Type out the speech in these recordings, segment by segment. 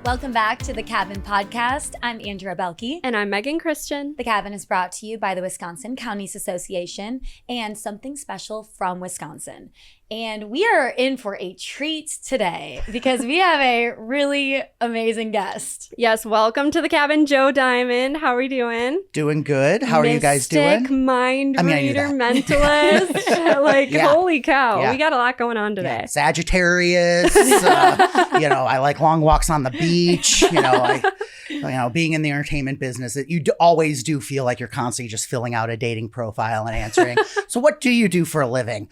Welcome back to the Cabin Podcast. I'm Andrea Belke. And I'm Megan Christian. The Cabin is brought to you by the Wisconsin Counties Association and Something Special from Wisconsin. And we are in for a treat today because we have a really amazing guest. Yes, welcome to the Cabin, Joe Diamond. How are we doing? Doing good. How are you guys doing? Mindreader, mentalist. Holy cow. Yeah. We got a lot going on today. Yeah. Sagittarius. I like long walks on the beach. Being in the entertainment business, you always do feel like you're constantly just filling out a dating profile and answering. So what do you do for a living?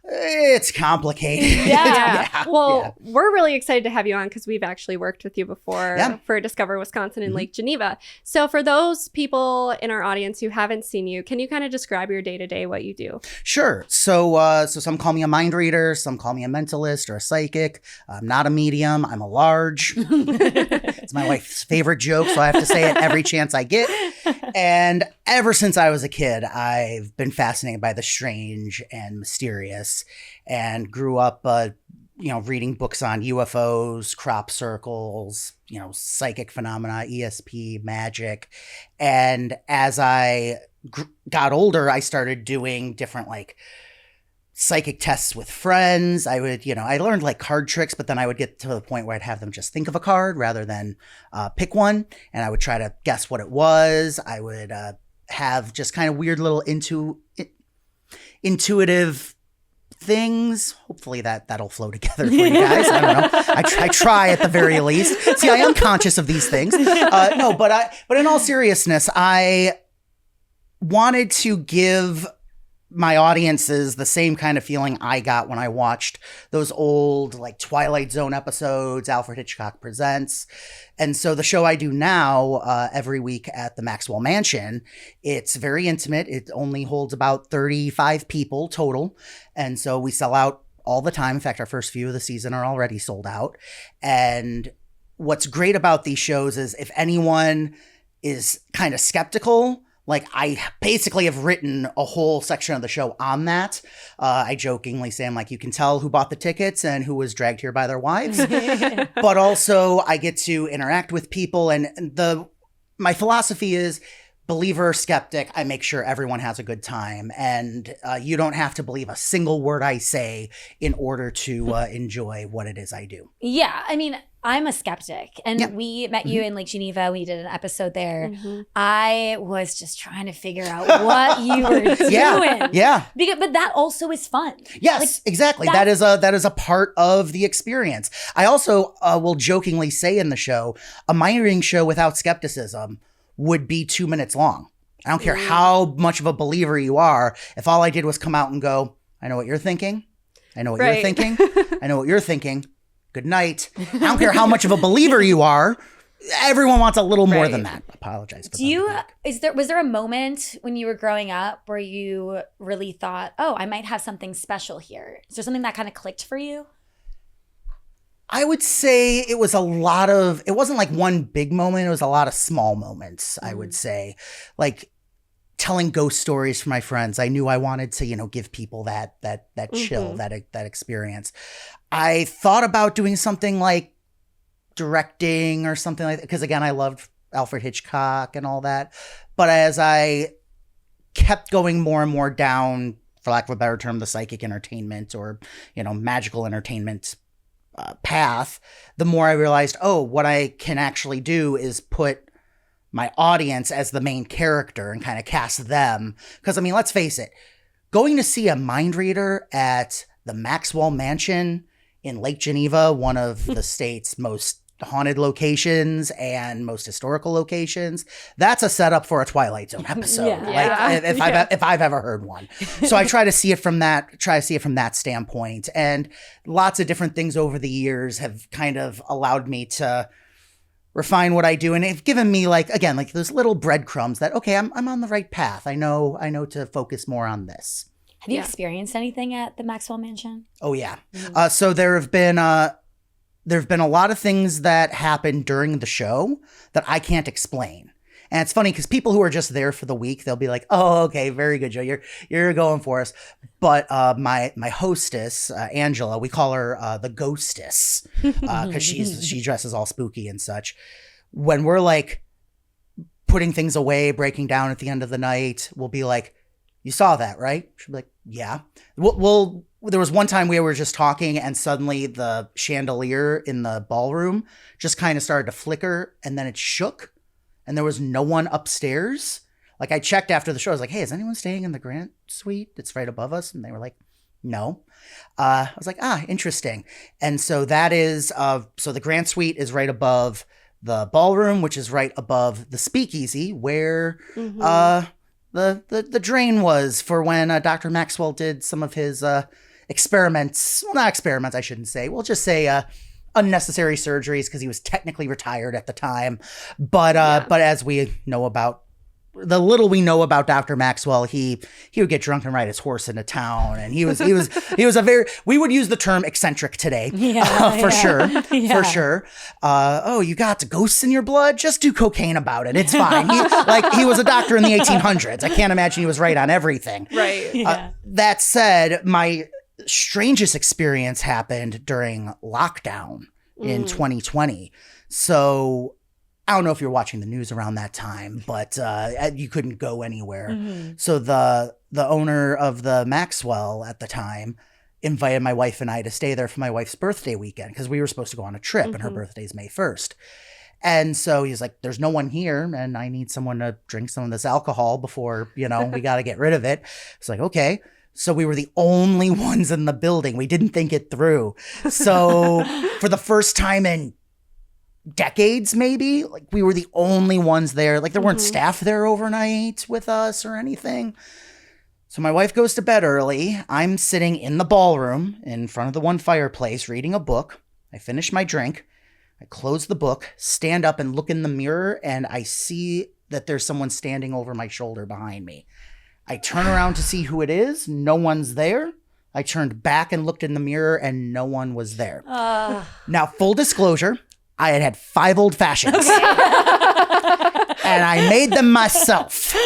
It's complicated. Yeah. We're really excited to have you on because we've actually worked with you before for Discover Wisconsin in Lake Geneva. So for those people in our audience who haven't seen you, can you kind of describe your day-to-day, what you do? Sure. So some call me a mind reader, some call me a mentalist or a psychic. I'm not a medium. I'm a large. It's my wife's favorite joke, so I have to say it every chance I get. And ever since I was a kid, I've been fascinated by the strange and mysterious. And grew up, reading books on UFOs, crop circles, psychic phenomena, ESP, magic. And as I got older, I started doing different psychic tests with friends. I would, I learned card tricks, but then I would get to the point where I'd have them just think of a card rather than pick one. And I would try to guess what it was. I would have just kind of weird little intuitive things. Hopefully that'll flow together for you guys. I don't know. I try at the very least. See, I am conscious of these things. But in all seriousness, I wanted to give my audiences the same kind of feeling I got when I watched those old Twilight Zone episodes, Alfred Hitchcock Presents. And so the show I do now every week at the Maxwell Mansion, it's very intimate. It only holds about 35 people total. And so we sell out all the time. In fact, our first few of the season are already sold out. And what's great about these shows is if anyone is kind of skeptical, I basically have written a whole section of the show on that. I jokingly say, you can tell who bought the tickets and who was dragged here by their wives. But also I get to interact with people. And my philosophy is believer or skeptic, I make sure everyone has a good time. And you don't have to believe a single word I say in order to enjoy what it is I do. Yeah. I'm a skeptic, and we met you in Lake Geneva. We did an episode there. I was just trying to figure out what you were doing. Yeah. But that also is fun. Yes, exactly. That is a part of the experience. I also will jokingly say in the show, a mind reading show without skepticism would be 2 minutes long. I don't care how much of a believer you are. If all I did was come out and go, I know what you're thinking. I know what you're thinking. I know what you're thinking. Good night. I don't care how much of a believer you are. Everyone wants a little more than that. Apologize for was there a moment when you were growing up where you really thought, oh, I might have something special here? Is there something that kind of clicked for you? I would say it was it wasn't one big moment. It was a lot of small moments, I would say. Telling ghost stories for my friends. I knew I wanted to, give people that chill, that experience. I thought about doing something like directing or something like that, because again, I loved Alfred Hitchcock and all that. But as I kept going more and more down, for lack of a better term, the psychic entertainment or, magical entertainment path, the more I realized, what I can actually do is put my audience as the main character and kind of cast them. Because, let's face it, going to see a mind reader at the Maxwell Mansion in Lake Geneva, one of the state's most haunted locations and most historical locations, that's a setup for a Twilight Zone episode. If I've ever heard one. So I try to see it from that standpoint. And lots of different things over the years have kind of allowed me to refine what I do. And it's given me those little breadcrumbs that, okay, I'm on the right path. I know to focus more on this. Have you experienced anything at the Maxwell Mansion? Oh yeah. So there have been a lot of things that happen during the show that I can't explain. And it's funny because people who are just there for the week, they'll be like, oh, okay, very good, Joe. You're going for us. But my hostess, Angela, we call her the ghostess because she dresses all spooky and such. When we're like putting things away, breaking down at the end of the night, we'll be like, you saw that, right? She'll be like, yeah. There was one time we were just talking and suddenly the chandelier in the ballroom just kind of started to flicker and then it shook and there was no one upstairs. Like I checked after the show. I was like, hey, is anyone staying in the Grant suite? It's right above us. And they were like, no. I was like, interesting. And so that is, so the Grant suite is right above the ballroom, which is right above the speakeasy where, the drain was for when Dr. Maxwell did some of his experiments. Well, not experiments, I shouldn't say. We'll just say unnecessary surgeries because he was technically retired at the time. But as we know about, the little we know about Dr. Maxwell, he would get drunk and ride his horse into town, and he was a very, we would use the term eccentric today, for sure. Oh, you got ghosts in your blood? Just do cocaine about it. It's fine. He was a doctor in the 1800s. I can't imagine he was right on everything. Right. That said, my strangest experience happened during lockdown in 2020. So I don't know if you're watching the news around that time, but you couldn't go anywhere. Mm-hmm. So the owner of the Maxwell at the time invited my wife and I to stay there for my wife's birthday weekend because we were supposed to go on a trip and her birthday's May 1st. And so he's like, there's no one here and I need someone to drink some of this alcohol before, we got to get rid of it. It's like, okay. So we were the only ones in the building. We didn't think it through. So for the first time in decades, maybe, like we were the only ones there. Like there weren't staff there overnight with us or anything. So my wife goes to bed early. I'm sitting in the ballroom in front of the one fireplace reading a book. I finish my drink. I close the book, stand up and look in the mirror, and I see that there's someone standing over my shoulder behind me. I turn around to see who it is. No one's there. I turned back and looked in the mirror and no one was there. Now, full disclosure, I had 5 old fashions. And I made them myself.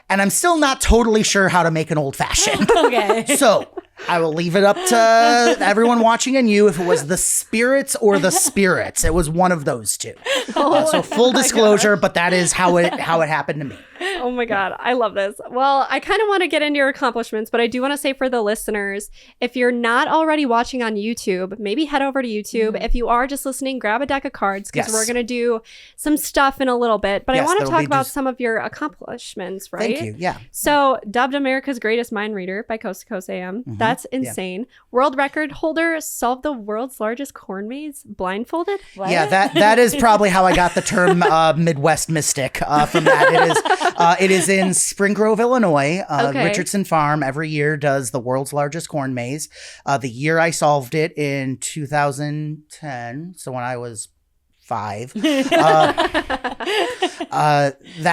And I'm still not totally sure how to make an old fashioned. Okay. So I will leave it up to everyone watching and you if it was the spirits or the spirits. It was one of those two. So full disclosure, but that is how it happened to me. Oh my God. I love this. Well, I kind of want to get into your accomplishments, but I do want to say for the listeners, if you're not already watching on YouTube, maybe head over to YouTube. Mm-hmm. If you are just listening, grab a deck of cards because we're going to do some stuff in a little bit. But I want to talk about some of your accomplishments, right? Thank you. Yeah. So dubbed America's Greatest Mind Reader by Coast to Coast AM. Mm-hmm. That's insane. Yeah. World record holder solved the world's largest corn maze blindfolded. What? Yeah, that is probably how I got the term Midwest Mystic from that. It is in Spring Grove, Illinois. Richardson Farm every year does the world's largest corn maze. The year I solved it in 2010, so when I was 5, that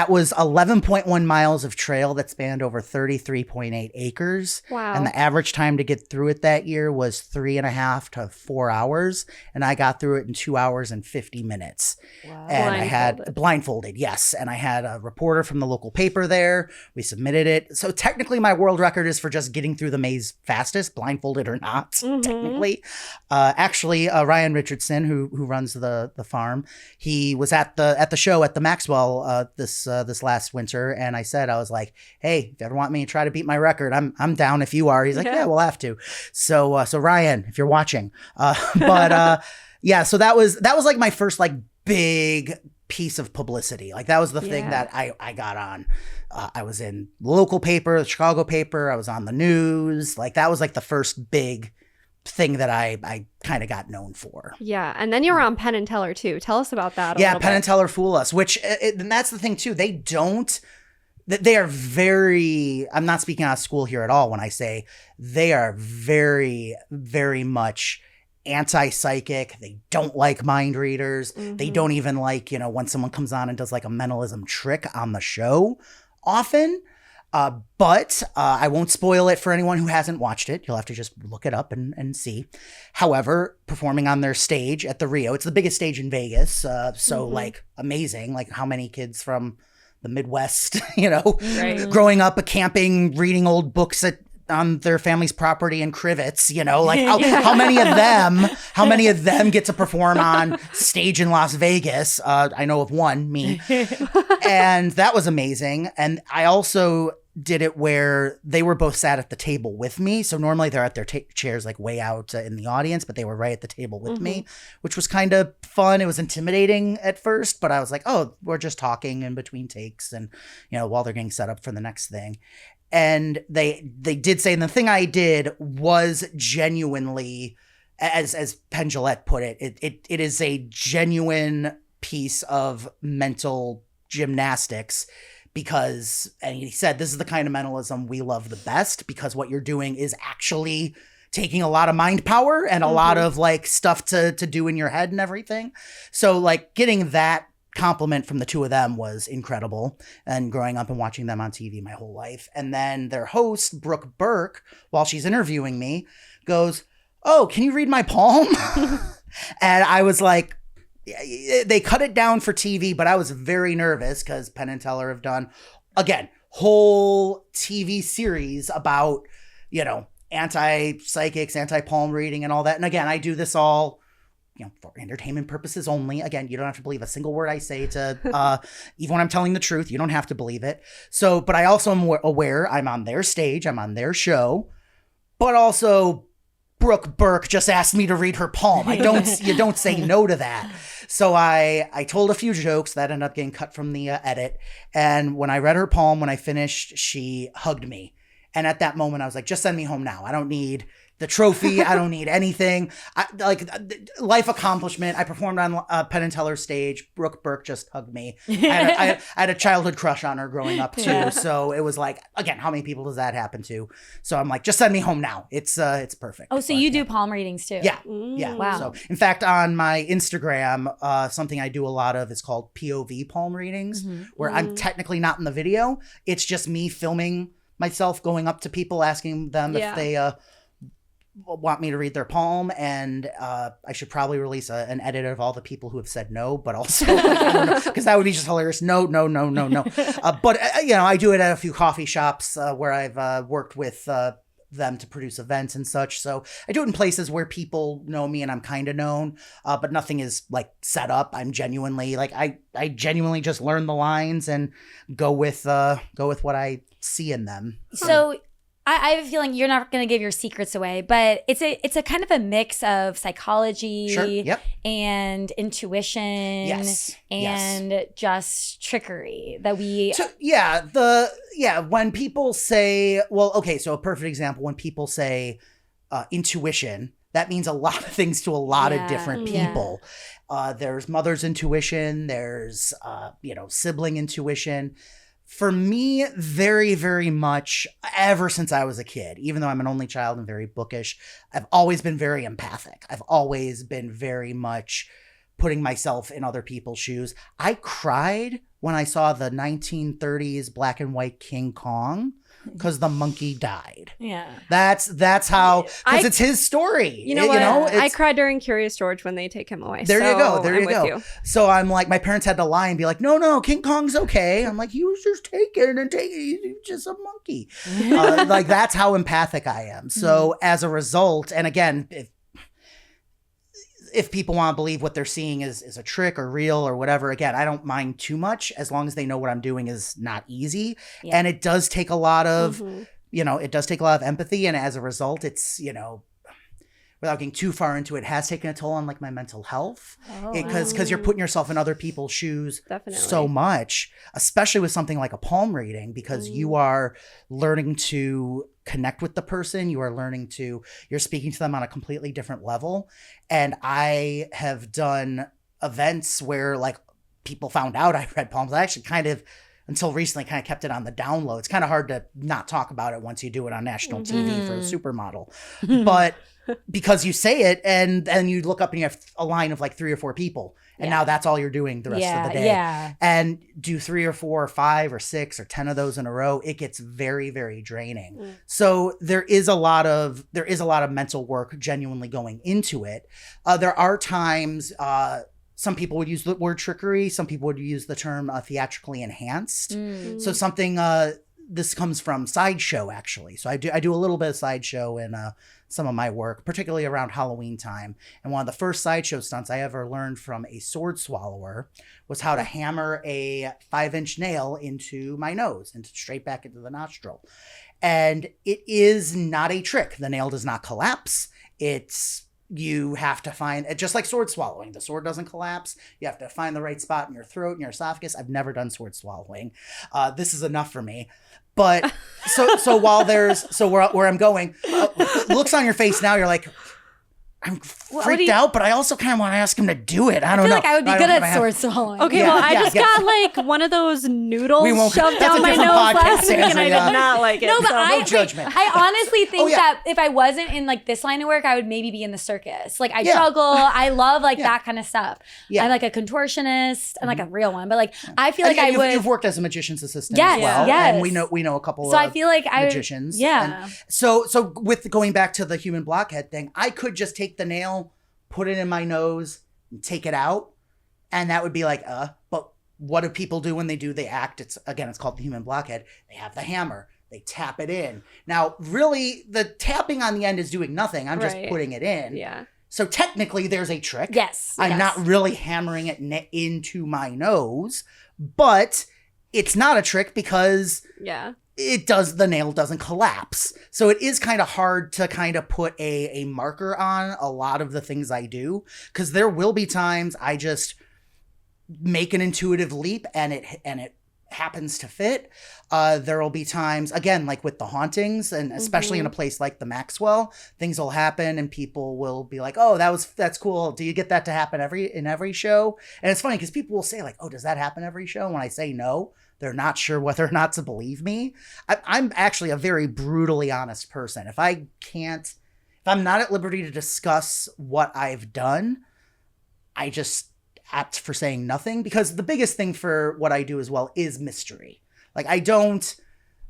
was 11.1 miles of trail that spanned over 33.8 acres. Wow. And the average time to get through it that year was 3.5 to 4 hours. And I got through it in 2 hours and 50 minutes. Wow. And I had blindfolded, yes. And I had a reporter from the local paper there. We submitted it. So technically my world record is for just getting through the maze fastest, blindfolded or not, technically. Actually, Ryan Richardson, who runs the farm, he was at the show at the Maxwell this last winter, and I was like, hey, if you ever want me to try to beat my record, I'm down if you are. He's like, yeah, we'll have to. So Ryan, if you're watching, so that was like my first like big piece of publicity. Like that was the thing that I got on. I was in the local paper, the Chicago paper. I was on the news. Like that was like the first big thing that I kind of got known for. Yeah. And then you were on Penn and Teller too. Tell us about that. Penn and Teller fool us, and that's the thing too. They are very, I'm not speaking out of school here at all when I say they are very, very much anti-psychic. They don't like mind readers. Mm-hmm. They don't even like, when someone comes on and does like a mentalism trick on the show often. But I won't spoil it for anyone who hasn't watched it. You'll have to just look it up and see. However, performing on their stage at the Rio, it's the biggest stage in Vegas. So like amazing, like how many kids from the Midwest, growing up, camping, reading old books on their family's property in Crivets, like how many of them get to perform on stage in Las Vegas? I know of one, me. And that was amazing. And I also did it where they were both sat at the table with me. So normally they're at their chairs like way out in the audience, but they were right at the table with me, which was kind of fun. It was intimidating at first, but I was like, oh, we're just talking in between takes and, while they're getting set up for the next thing. And they did say, and the thing I did was genuinely, as Penn put it, it is a genuine piece of mental gymnastics. Because, and he said, this is the kind of mentalism we love the best, because what you're doing is actually taking a lot of mind power and a lot of like stuff to do in your head and everything. So like getting that compliment from the two of them was incredible, and growing up and watching them on TV my whole life. And then their host, Brooke Burke, while she's interviewing me, goes, oh, can you read my palm? And I was like, they cut it down for TV, but I was very nervous because Penn and Teller have done, again, whole TV series about, anti-psychics, anti-palm reading and all that. And again, I do this all, for entertainment purposes only. Again, you don't have to believe a single word I say to, even when I'm telling the truth, you don't have to believe it. So, but I also am aware I'm on their stage, I'm on their show, but also Brooke Burke just asked me to read her palm. You don't say no to that. So I told a few jokes that ended up getting cut from the edit. And when I read her palm, when I finished, she hugged me. And at that moment, I was like, just send me home now. I don't need the trophy. I don't need anything. Life accomplishment. I performed on Penn and Teller's stage. Brooke Burke just hugged me. I had a childhood crush on her growing up too. Yeah. So it was like, again, how many people does that happen to? So I'm like, just send me home now. It's perfect. Oh, so you do palm readings too? Yeah. Yeah. Wow. So in fact, on my Instagram, something I do a lot of is called POV palm readings, where I'm technically not in the video. It's just me filming myself going up to people, asking them if they want me to read their palm, and I should probably release an edit of all the people who have said no, but also because that would be just hilarious. No. But I do it at a few coffee shops where I've worked with them to produce events and such. So I do it in places where people know me and I'm kind of known, but nothing is like set up. I'm genuinely like I genuinely just learn the lines and go with what I see in them. So I have a feeling you're not going to give your secrets away, but it's a kind of a mix of psychology and intuition and just trickery that we... So, when people say, so a perfect example, when people say intuition, that means a lot of things to a lot of different people. There's mother's intuition, there's, sibling intuition. For me, very, very much, ever since I was a kid, even though I'm an only child and very bookish, I've always been very empathic. I've always been very much putting myself in other people's shoes. I cried when I saw the 1930s black and white King Kong because the monkey died. Yeah. That's how, because it's his story. You know what? I cried during Curious George when they take him away. There you go. So I'm like, my parents had to lie and be like, no, King Kong's okay. I'm like, he was just taken. He's just a monkey. Like, that's how empathic I am. So as a result, and again, if people want to believe what they're seeing is a trick or real or whatever, again, I don't mind too much as long as they know what I'm doing is not easy. Yeah. And it does take a lot of, empathy. And as a result, it's, without getting too far into it, has taken a toll on like my mental health because you're putting yourself in other people's shoes so much, especially with something like a palm reading, because you are learning to connect with the person. You're speaking to them on a completely different level. And I have done events where like people found out I read palms. I actually kind of until recently kind of kept it on the down low. It's kind of hard to not talk about it once you do it on national TV for a supermodel. But because you say it and then you look up and you have a line of like 3 or 4 people. And now that's all you're doing the rest of the day. Yeah. And do 3 or 4 or 5 or 6 or 10 of those in a row, it gets very, very draining. So there is a lot of mental work genuinely going into it. There are times some people would use the word trickery. Some people would use the term theatrically enhanced. So something this comes from sideshow, actually. So I do a little bit of sideshow in some of my work, particularly around Halloween time. And one of the first sideshow stunts I ever learned from a sword swallower was how to hammer a 5-inch nail into my nose and straight back into the nostril. And it is not a trick. The nail does not collapse. You have to find it, just like sword swallowing. The sword doesn't collapse. You have to find the right spot in your throat and your esophagus. I've never done sword swallowing. This is enough for me. But so while where I'm going, looks on your face now, you're like, I'm freaked out, but I also kind of want to ask him to do it. I don't know. I feel like I would be good at sword swallowing. Okay, I just got like one of those noodles shoved down my nose last week, and I did not like it. No, but no judgment. I honestly think that if I wasn't in like this line of work, I would maybe be in the circus. Like I juggle. I love like that kind of stuff. I'm like a contortionist and like a real one, but like I feel like you've worked as a magician's assistant as well. Yes. And we know a couple so I feel like magicians. Yeah. And so with going back to the human blockhead thing, I could just take the nail, put it in my nose, and take it out, and that would be like, but what do people do when they act? It's called the human blockhead. They have the hammer, they tap it in. Now, really, the tapping on the end is doing nothing. I'm just putting it in. Yeah. So technically, there's a trick. Yes. I'm not really hammering it into my nose, but it's not a trick because the nail doesn't collapse. So it is kind of hard to kind of put a marker on a lot of the things I do, because there will be times I just make an intuitive leap and it happens to fit. There will be times, again, like with the hauntings, and especially in a place like the Maxwell, things will happen and people will be like, oh, that's cool. Do you get that to happen in every show? And it's funny because people will say like, oh, does that happen every show? And when I say no, they're not sure whether or not to believe me. I'm actually a very brutally honest person. If I'm not at liberty to discuss what I've done, I just opt for saying nothing, because the biggest thing for what I do as well is mystery. Like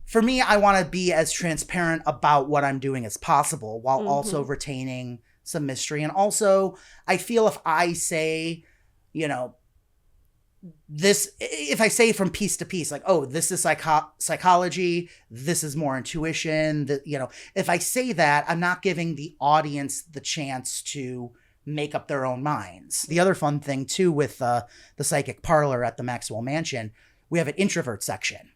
for me, I want to be as transparent about what I'm doing as possible while also retaining some mystery. And also I feel if I say, if I say from piece to piece, like, oh, this is psychology, this is more intuition, if I say that, I'm not giving the audience the chance to make up their own minds. The other fun thing too with the psychic parlor at the Maxwell Mansion, we have an introvert section.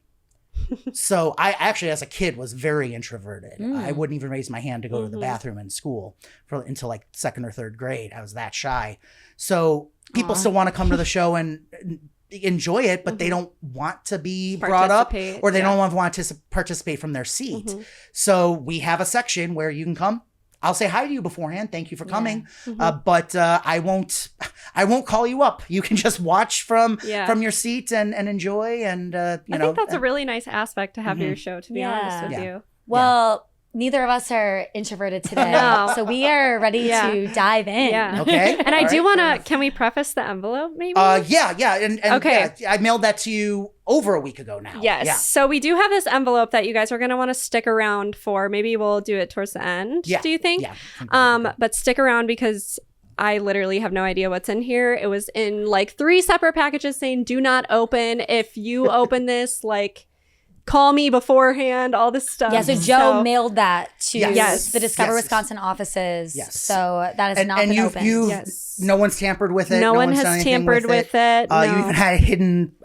So I actually, as a kid, was very introverted. I wouldn't even raise my hand to go to the bathroom in school until like 2nd or 3rd grade. I was that shy. So people still want to come to the show and enjoy it, but they don't want to be brought up, or they don't want to participate from their seat. So we have a section where you can come. I'll say hi to you beforehand. Thank you for coming. But I won't call you up. You can just watch from your seat and enjoy. And I think that's a really nice aspect to have to your show, to be honest with you. Well, neither of us are introverted today. So we are ready to dive in. Okay. And I do want to, can we preface the envelope maybe? Yeah. And okay. I mailed that to you over a week ago now. Yes. Yeah. So we do have this envelope that you guys are going to want to stick around for. Maybe we'll do it towards the end. Yeah. Do you think? Yeah. But stick around because I literally have no idea what's in here. It was in like 3 separate packages saying do not open. If you open this, like, call me beforehand, all this stuff. Yeah, so Joe mailed that to the Discover Wisconsin offices. Yes. So that has not been opened. No one's tampered with it. No one has tampered with it. No. You even had it hidden.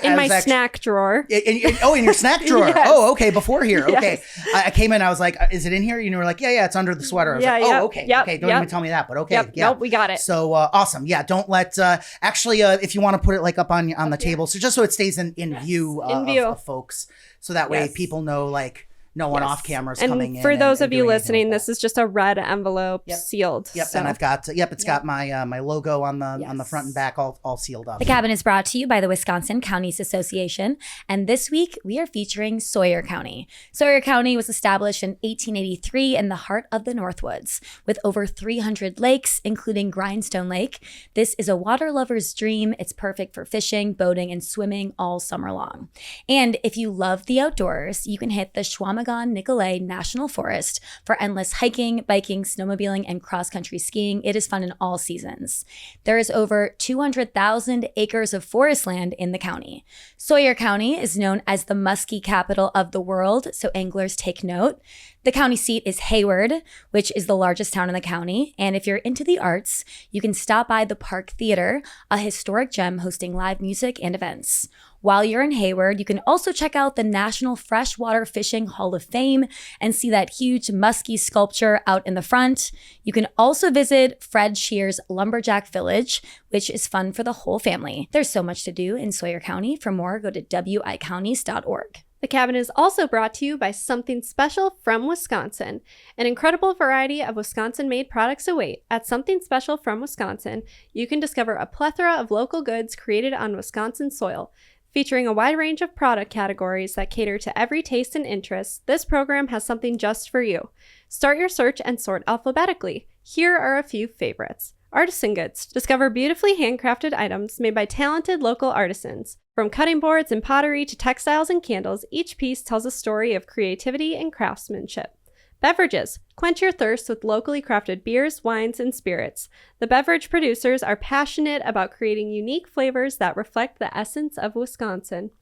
In my snack drawer. In your snack drawer. Yes. Oh, okay, before here. Okay. Yes. I came in, I was like, is it in here? You were like, yeah, it's under the sweater. I was like, oh, okay. Okay, don't even tell me that, but okay. Nope, we got it. So awesome. Yeah, don't let, actually, if you want to put it like up on the table, so just so it stays in view of folks. So that way people know, like, no one off camera is and coming in. For those of you doing listening, this is just a red envelope sealed. Yep, and I've got it's got my my logo on the front and back all sealed up. The Cabin is brought to you by the Wisconsin Counties Association, and this week we are featuring Sawyer County. Sawyer County was established in 1883 in the heart of the Northwoods, with over 300 lakes, including Grindstone Lake. This is a water lover's dream. It's perfect for fishing, boating, and swimming all summer long. And if you love the outdoors, you can hit the Chequamegon-Nicolet National Forest for endless hiking, biking, snowmobiling, and cross-country skiing. It is fun in all seasons. There is over 200,000 acres of forest land in the county. Sawyer County is known as the muskie capital of the world, so anglers take note. The county seat is Hayward, which is the largest town in the county. And if you're into the arts, you can stop by the Park Theater, a historic gem hosting live music and events. While you're in Hayward, you can also check out the National Freshwater Fishing Hall of Fame and see that huge muskie sculpture out in the front. You can also visit Fred Shear's Lumberjack Village, which is fun for the whole family. There's so much to do in Sawyer County. For more, go to wicounties.org. The Cabin is also brought to you by Something Special from Wisconsin. An incredible variety of Wisconsin-made products await. At Something Special from Wisconsin, you can discover a plethora of local goods created on Wisconsin soil. Featuring a wide range of product categories that cater to every taste and interest, this program has something just for you. Start your search and sort alphabetically. Here are a few favorites. Artisan goods. Discover beautifully handcrafted items made by talented local artisans. From cutting boards and pottery to textiles and candles, each piece tells a story of creativity and craftsmanship. Beverages. Quench your thirst with locally crafted beers, wines, and spirits. The beverage producers are passionate about creating unique flavors that reflect the essence of Wisconsin.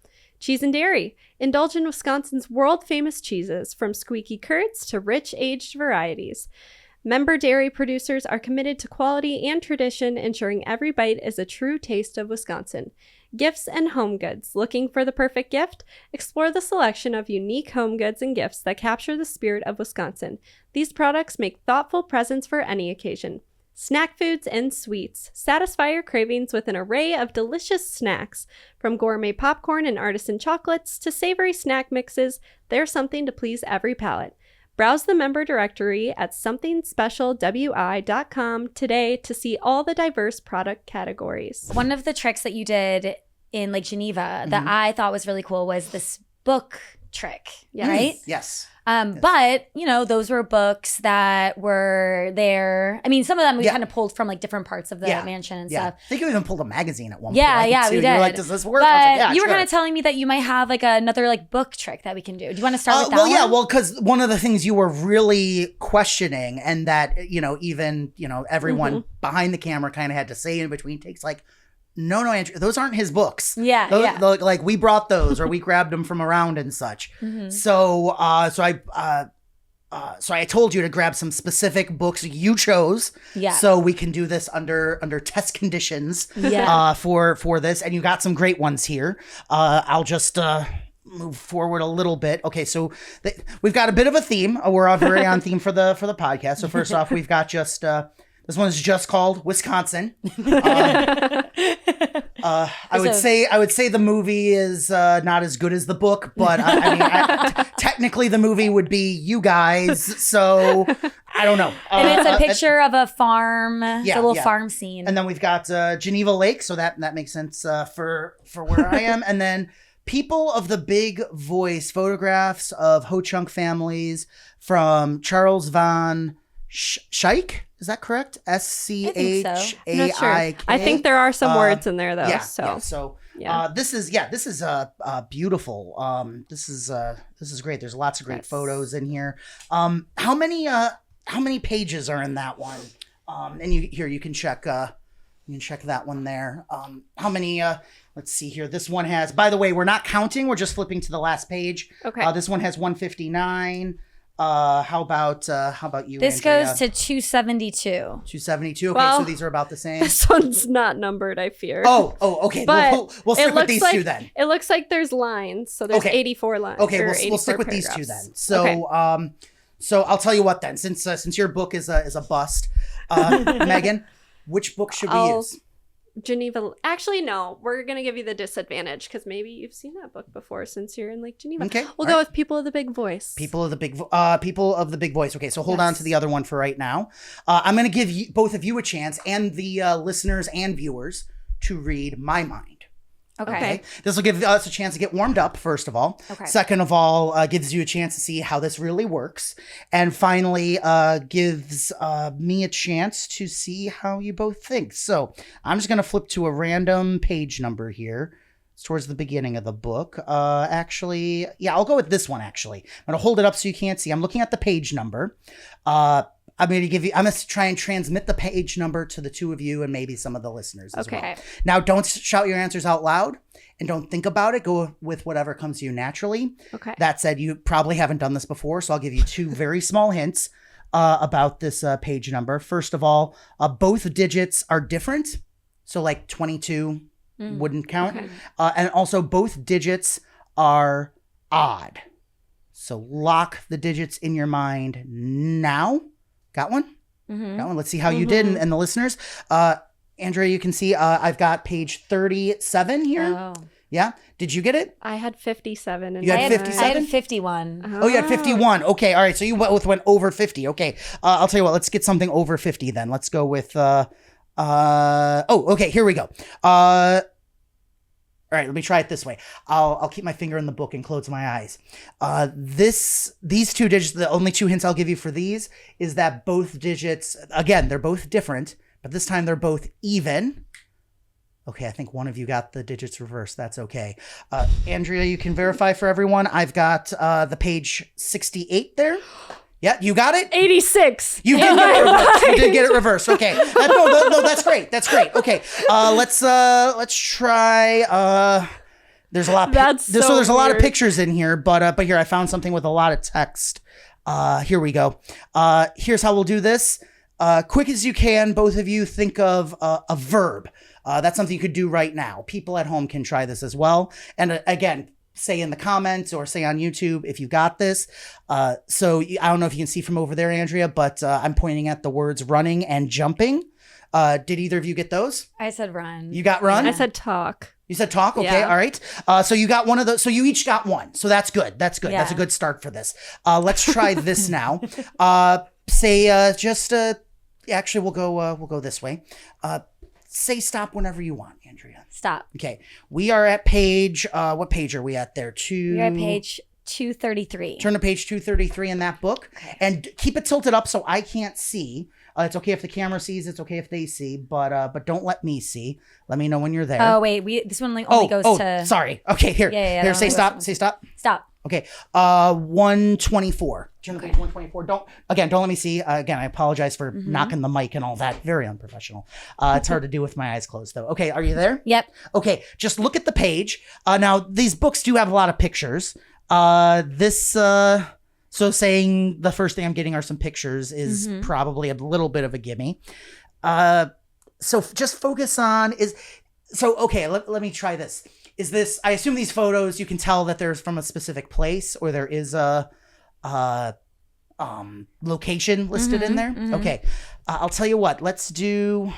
Cheese and dairy. Indulge in Wisconsin's world-famous cheeses, from squeaky curds to rich aged varieties. Member dairy producers are committed to quality and tradition, ensuring every bite is a true taste of Wisconsin. Gifts and home goods. Looking for the perfect gift? Explore the selection of unique home goods and gifts that capture the spirit of Wisconsin. These products make thoughtful presents for any occasion. Snack foods and sweets. Satisfy your cravings with an array of delicious snacks. From gourmet popcorn and artisan chocolates to savory snack mixes, there's something to please every palate. Browse the member directory at somethingspecialwi.com today to see all the diverse product categories. One of the tricks that you did in Lake Geneva that I thought was really cool was this book trick, right? Yes. But, you know, those were books that were there. I mean, some of them we kind of pulled from like different parts of the mansion and stuff. I think you even pulled a magazine at one point. Yeah, we did. You were like, does this work? But I was like, you were kind of telling me that you might have like another like book trick that we can do. Do you want to start with that one? Because one of the things you were really questioning, and that, you know, even, you know, everyone behind the camera kind of had to say in between takes, like, no, Andrew, those aren't his books. Like we brought those, or we grabbed them from around and such. So I told you to grab some specific books you chose. So we can do this under test conditions. For this, and you got some great ones here. I'll just move forward a little bit. Okay, so we've got a bit of a theme. We're very on theme for the podcast. So first off, we've got just. This one's just called Wisconsin. I would say the movie is not as good as the book, but technically the movie would be you guys. So I don't know. And it's a picture of a farm. It's a little farm scene. And then we've got Geneva Lake, so that makes sense for where I am. And then People of the Big Voice, photographs of Ho-Chunk families from Charles von Schaik. Is that correct? SCHAIK. I think there are some words in there though. This is beautiful. This is great. There's lots of great photos in here. How many pages are in that one? And you can check that one there. How many? Let's see here. This one has. By the way, we're not counting. We're just flipping to the last page. Okay. This one has 159. How about you? This Andrea? goes to 272. 272. Okay, well, so these are about the same. This one's not numbered, I fear. Oh, okay. But we'll stick with these two then. It looks like there's lines, so there's 84 lines. Okay, we'll stick with these two then. So, so I'll tell you what then. Since your book is a bust, Megan, which book should we use? Geneva. Actually, no. We're going to give you the disadvantage because maybe you've seen that book before since you're in Lake Geneva. Okay. We'll go with People of the Big Voice. People of the Big Voice. Okay, so hold on to the other one for right now. I'm going to give you both of you a chance, and the listeners and viewers, to read My Mind. Okay. This will give us a chance to get warmed up, first of all. Okay. Second of all, gives you a chance to see how this really works. And finally, gives me a chance to see how you both think. So I'm just going to flip to a random page number here. It's towards the beginning of the book. Actually, yeah, I'll go with this one, actually. I'm going to hold it up so you can't see. I'm looking at the page number. I'm going to try and transmit the page number to the two of you and maybe some of the listeners as well. Now, don't shout your answers out loud and don't think about it. Go with whatever comes to you naturally. Okay. That said, you probably haven't done this before, so I'll give you two very small hints about this page number. First of all, both digits are different. So like 22 wouldn't count. Okay. And also both digits are odd. So lock the digits in your mind now. Got one? Got one. Let's see how you did, and the listeners. Andrea, you can see I've got page 37 here. Oh. Yeah? Did you get it? I had 57. And you had 57? I had 51. Oh, you had 51. Okay, all right. So you went over 50. Okay. I'll tell you what. Let's get something over 50 then. Let's go with... okay. Here we go. All right, let me try it this way. I'll keep my finger in the book and close my eyes. These two digits, the only two hints I'll give you for these is that both digits, again, they're both different, but this time they're both even. Okay, I think one of you got the digits reversed. That's okay. Andrea, you can verify for everyone. I've got the page 68 there. Yeah, you got it? 86. You did get it reversed. You did get it reversed. Okay. No, that's great. That's great. Okay. Let's try. There's a lot. There's a lot of pictures in here, but here I found something with a lot of text. Here we go. Here's how we'll do this. Quick as you can, both of you think of a verb. That's something you could do right now. People at home can try this as well. And again, say in the comments or say on YouTube if you got this. So I don't know if you can see from over there, Andrea, but I'm pointing at the words running and jumping. Did either of you get those? I said run. You got run? I said talk. You said talk? Okay, all right. So you got one of those. So you each got one. So that's good. That's good. Yeah. That's a good start for this. Let's try this now. Actually, we'll go this way. Say stop whenever you want, Andrea. Stop. Okay. We are at page, what page are we at there? We're at page 233. Turn to page 233 in that book. Okay. And keep it tilted up so I can't see. It's okay if the camera sees. It's okay if they see. But don't let me see. Let me know when you're there. Oh, wait. This one only goes to... sorry. Okay, here. Yeah, here, say stop. Say stop. Stop. Okay. 124. Turn to page 124. Don't let me see. Again, I apologize for knocking the mic and all that. Very unprofessional. It's hard to do with my eyes closed, though. Okay, are you there? Yep. Okay, just look at the page. Now, these books do have a lot of pictures. So saying the first thing I'm getting are some pictures is probably a little bit of a gimme. So just focus on let me try this. Is this, I assume these photos, you can tell that there's from a specific place or there is a location listed in there. Okay. I'll tell you what, let's do,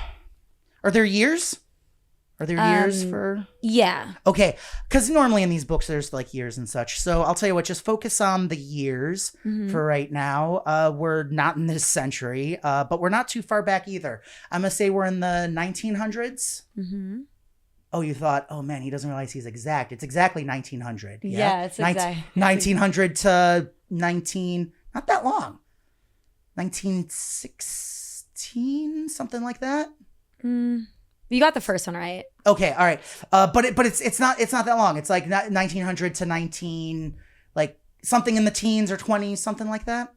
are there years? Are there years for? Yeah. Okay. Because normally in these books, there's like years and such. So I'll tell you what, just focus on the years for right now. We're not in this century, but we're not too far back either. I'm going to say we're in the 1900s. Oh, you thought, oh man, he doesn't realize he's exact. It's exactly 1900. Yeah, it's exact. 1900 to not that long. 1916, something like that. You got the first one right. Okay, all right. But it's not that long. It's like 1900 to 19, like something in the teens or 20s, something like that.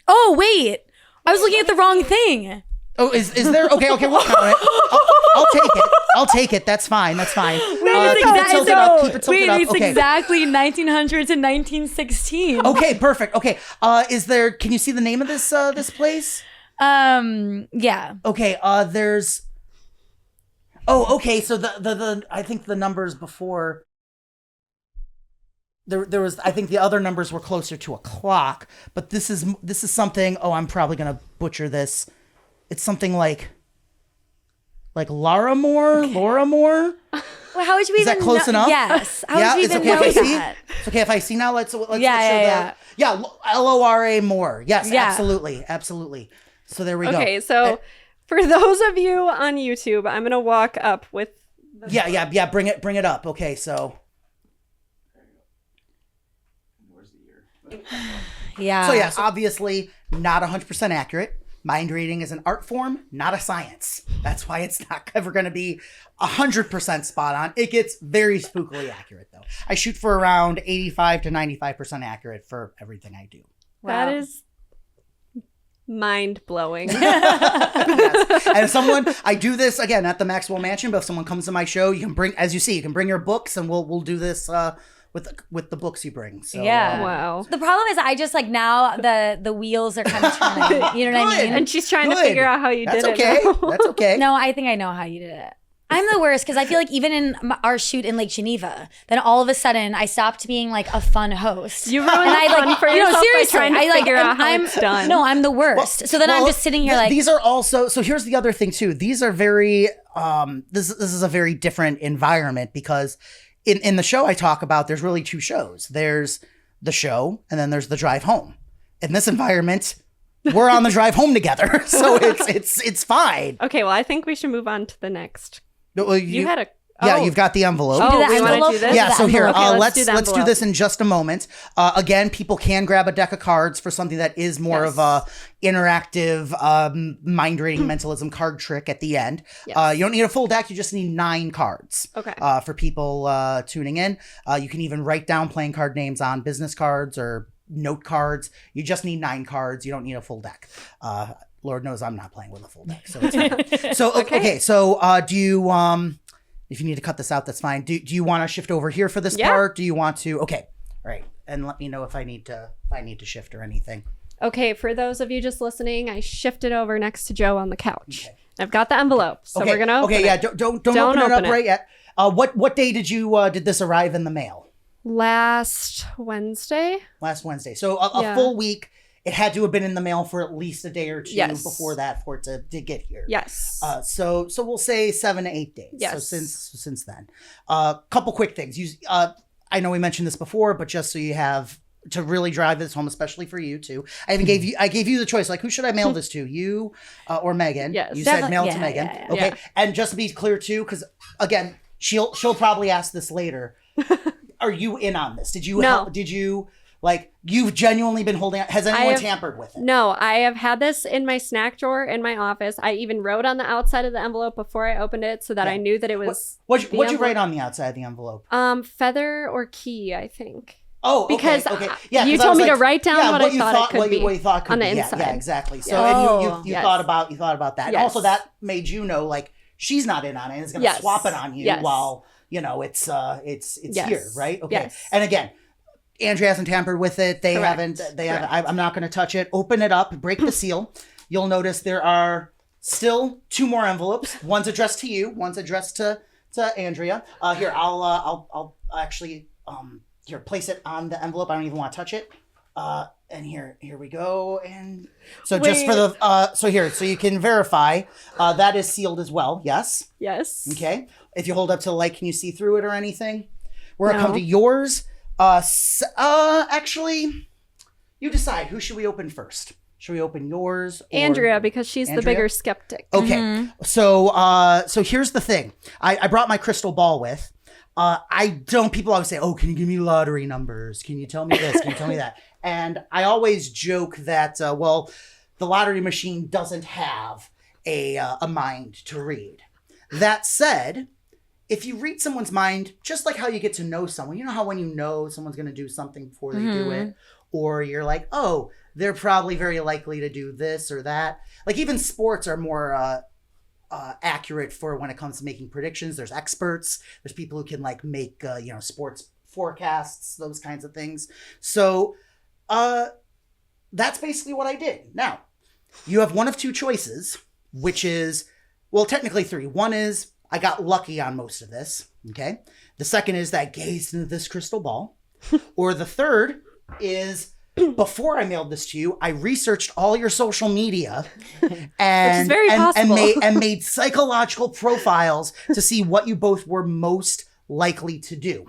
Oh, wait. I was looking at the wrong thing. Oh, is there? Okay, we'll count it. I'll take it. That's fine. Wait, keep it tilted up. It's exactly 1900 to 1916. Okay, perfect. Okay. Can you see the name of this place? Yeah. Okay, there's... Oh, okay, so the I think the numbers before... There was, I think the other numbers were closer to a clock, but this is something, I'm probably going to butcher this. It's something like Like Laura Moore? Well, how would you Is even that close enough? Yes. How would you even know that? It's okay if I see now. Let's show Yeah. Lora Moore. Yes, absolutely. So there we go. Okay, so for those of you on YouTube, I'm gonna walk up with. Bring it up. Okay, so. Where's the year? Yeah. So yes, obviously not 100% accurate. Mind reading is an art form, not a science. That's why it's not ever going to be 100% spot on. It gets very spookily accurate, though. I shoot for around 85 to 95% accurate for everything I do. Wow. That is mind-blowing. Yes. And if someone, I do this, again, at the Maxwell Mansion, but if someone comes to my show, you can bring, as you see, you can bring your books, and we'll do this with the books you bring. So, wow. The problem is I just like now the wheels are kind of turning. You know what I mean? And she's trying to figure out how you did it. That's okay. No, I think I know how you did it. I'm the worst because I feel like even in our shoot in Lake Geneva, then all of a sudden I stopped being like a fun host. You ruined the fun for yourself seriously, by trying to figure out how it's done. No, I'm the worst. So then I'm just sitting here like. These are also, so here's the other thing too. These are very, this is a very different environment because in the show I talk about, there's really two shows. There's the show and then there's the drive home. In this environment, we're on the drive home together. So it's fine. Okay, well, I think we should move on to the next. Well, you had a... Yeah, you've got the envelope. We want to do this? Yeah, so here, okay, let's do this in just a moment. Again, people can grab a deck of cards for something that is more of a interactive mind reading mentalism card trick at the end. Yes. You don't need a full deck, you just need 9 cards. Okay. For people tuning in. You can even write down playing card names on business cards or note cards. You just need 9 cards. You don't need a full deck. Lord knows I'm not playing with a full deck. So it's fine. So okay. So do you if you need to cut this out, that's fine. Do you want to shift over here for this part? Do you want to? Okay. All right. And let me know if I need to shift or anything. Okay, for those of you just listening, I shifted over next to Joe on the couch. Okay. I've got the envelope, so we're gonna open it. Don't open it up right yet. What day did this arrive in the mail? Last Wednesday. So a full week. It had to have been in the mail for at least a day or two before that for it to get here. Yes. So we'll say 7 to 8 days. Yes. So since then, couple quick things. I know we mentioned this before, but just so you have to really drive this home, especially for you too. I gave you the choice. Like, who should I mail this to? You or Megan? Yes. You said mail to Megan. Yeah. Okay. And just to be clear too, because again, she'll probably ask this later. Are you in on this? Did you? Like, you've genuinely been holding out. Has anyone tampered with it? No, I have had this in my snack drawer in my office. I even wrote on the outside of the envelope before I opened it so that I knew that it was. What'd you write on the outside of the envelope? Feather or key, I think. Oh, okay, because okay. Yeah, you told me to write down what I thought it could be. What you thought could on the be. inside. Yeah, exactly. So and you thought about that. Yes. And also that made you know, like, she's not in on it and is gonna swap it on you while it's here, right? Okay. Yes. And again, Andrea hasn't tampered with it. They haven't. I'm not going to touch it. Open it up. Break the seal. You'll notice there are still 2 more envelopes. One's addressed to you. One's addressed to Andrea. Here, I'll actually here, place it on the envelope. I don't even want to touch it. And here we go. And so just for the so you can verify that is sealed as well. Yes. Yes. Okay. If you hold up to the light, can you see through it or anything? We're gonna come to yours. Actually, you decide. Who should we open first? Should we open yours? Or Andrea, because she's the bigger skeptic. Okay. Mm-hmm. So here's the thing. I brought my crystal ball with. People always say, oh, can you give me lottery numbers? Can you tell me this? Can you tell me that? And I always joke that, the lottery machine doesn't have a mind to read. That said, if you read someone's mind, just like how you get to know someone, you know how when you know someone's going to do something before they do it, or you're like, oh, they're probably very likely to do this or that. Like, even sports are more accurate for when it comes to making predictions. There's experts. There's people who can like make, sports forecasts, those kinds of things. So that's basically what I did. Now, you have one of 2 choices, which is, well, technically 3. One is, I got lucky on most of this, okay? The second is that I gazed into this crystal ball. Or the third is before I mailed this to you, I researched all your social media and, Which is very possible. and made psychological profiles to see what you both were most likely to do.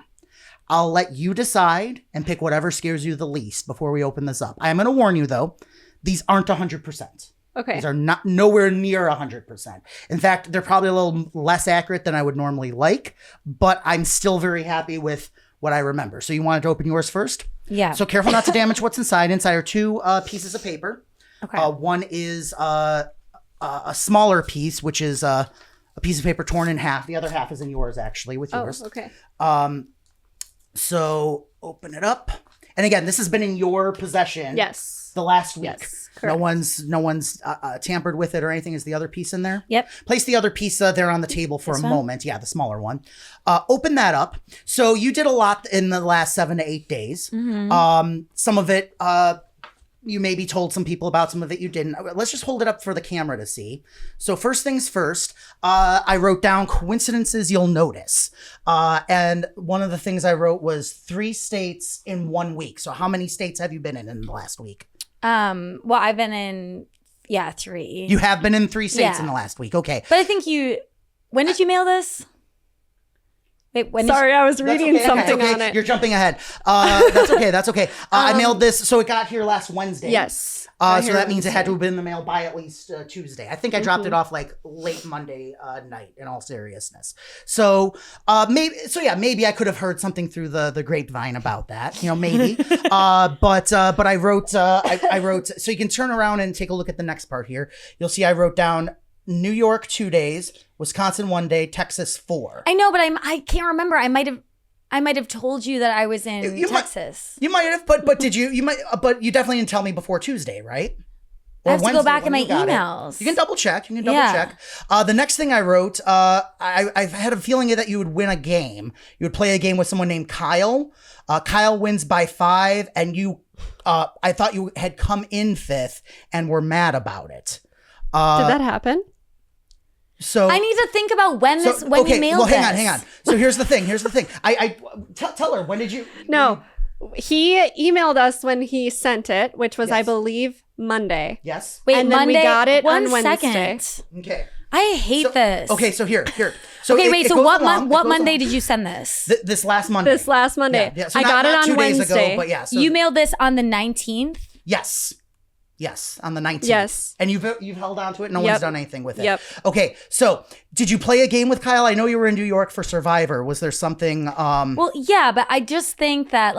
I'll let you decide and pick whatever scares you the least before we open this up. I am going to warn you, though, these aren't 100%. Okay. These are not nowhere near 100%. In fact, they're probably a little less accurate than I would normally like, but I'm still very happy with what I remember. So you wanted to open yours first? Yeah. So careful not to damage what's inside. Inside are two pieces of paper. Okay. One is a smaller piece, which is a piece of paper torn in half. The other half is in yours, actually, with yours. Oh, okay. So open it up. And again, this has been in your possession. Yes. The last week. Yes. No Correct. one's tampered with it or anything. Is the other piece in there? Yep. Place the other piece there on the table for This a one? moment. Yeah, the smaller one. Open that up. So you did a lot in the last 7 to 8 days. Mm-hmm. Some of it you maybe told some people about, some of it you didn't. Let's just hold it up for the camera to see. So first things first, I wrote down coincidences you'll notice. And one of the things I wrote was 3 states in 1 week. So how many states have you been in the last week? Well, I've been in 3. You have been in 3 states Yeah. in the last week. Okay. But I think when did you mail this? Wait, when Sorry, I was That's reading okay, something okay. on it. You're jumping ahead. That's okay. That's okay. I mailed this, so it got here last Wednesday. Yes. So that means it had to have been in the mail by at least Tuesday. I think I dropped it off like late Monday night, in all seriousness. So maybe I could have heard something through the grapevine about that. Maybe. But I wrote so you can turn around and take a look at the next part here. You'll see I wrote down New York 2 days, Wisconsin 1 day, Texas 4. I know, but I can't remember. I might have told you that I was in Texas. You might have, but did you? You might, but you definitely didn't tell me before Tuesday, right? I have to go Wednesday back in when my you got it. emails. You can double check. Yeah. The next thing I wrote, I had a feeling that you would win a game. You would play a game with someone named Kyle. Kyle wins by 5, and you. I thought you had come in 5th and were mad about it. Did that happen? So I need to think about when you mailed this. hang on. So here's the thing. Tell her, when did you? No. He emailed us when he sent it, which was, I believe, Monday. Yes. Wait, and then Monday, we got it one on Wednesday. second. Okay. I hate this. Okay, so here. So okay, it- wait. it So goes what along- it what goes Monday along. did you send this? This last Monday. This last Monday. Yeah, so I not got it on 2 days Wednesday. ago, but yeah. So You mailed this on the 19th. Yes, on the 19th. Yes. And you've held on to it. No Yep. one's done anything with it. Yep. Okay, so did you play a game with Kyle? I know you were in New York for Survivor. Was there something? Well, yeah, but I just think that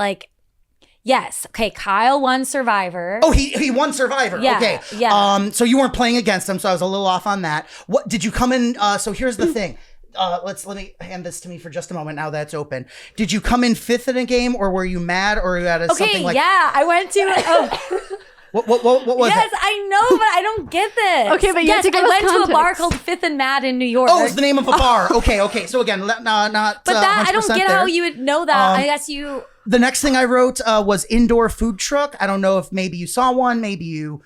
yes, okay, Kyle won Survivor. Oh, he won Survivor. Yeah, Okay. yeah. So you weren't playing against him, so I was a little off on that. What did you come in? So here's the thing. Let me hand this to me for just a moment. Now that's open. Did you come in 5th in a game, or were you mad, or you had something like? Yeah, I went to. Oh. What was Yes, it? I know, but I don't get this. Okay, but you yes, have to give I us went to a bar context. called Fifth and Mad in New York. Oh, it's the name of a bar. Okay. So again, not. But that I don't 100% get there. how you would know that. I guess you. The next thing I wrote was indoor food truck. I don't know if maybe you saw one, maybe you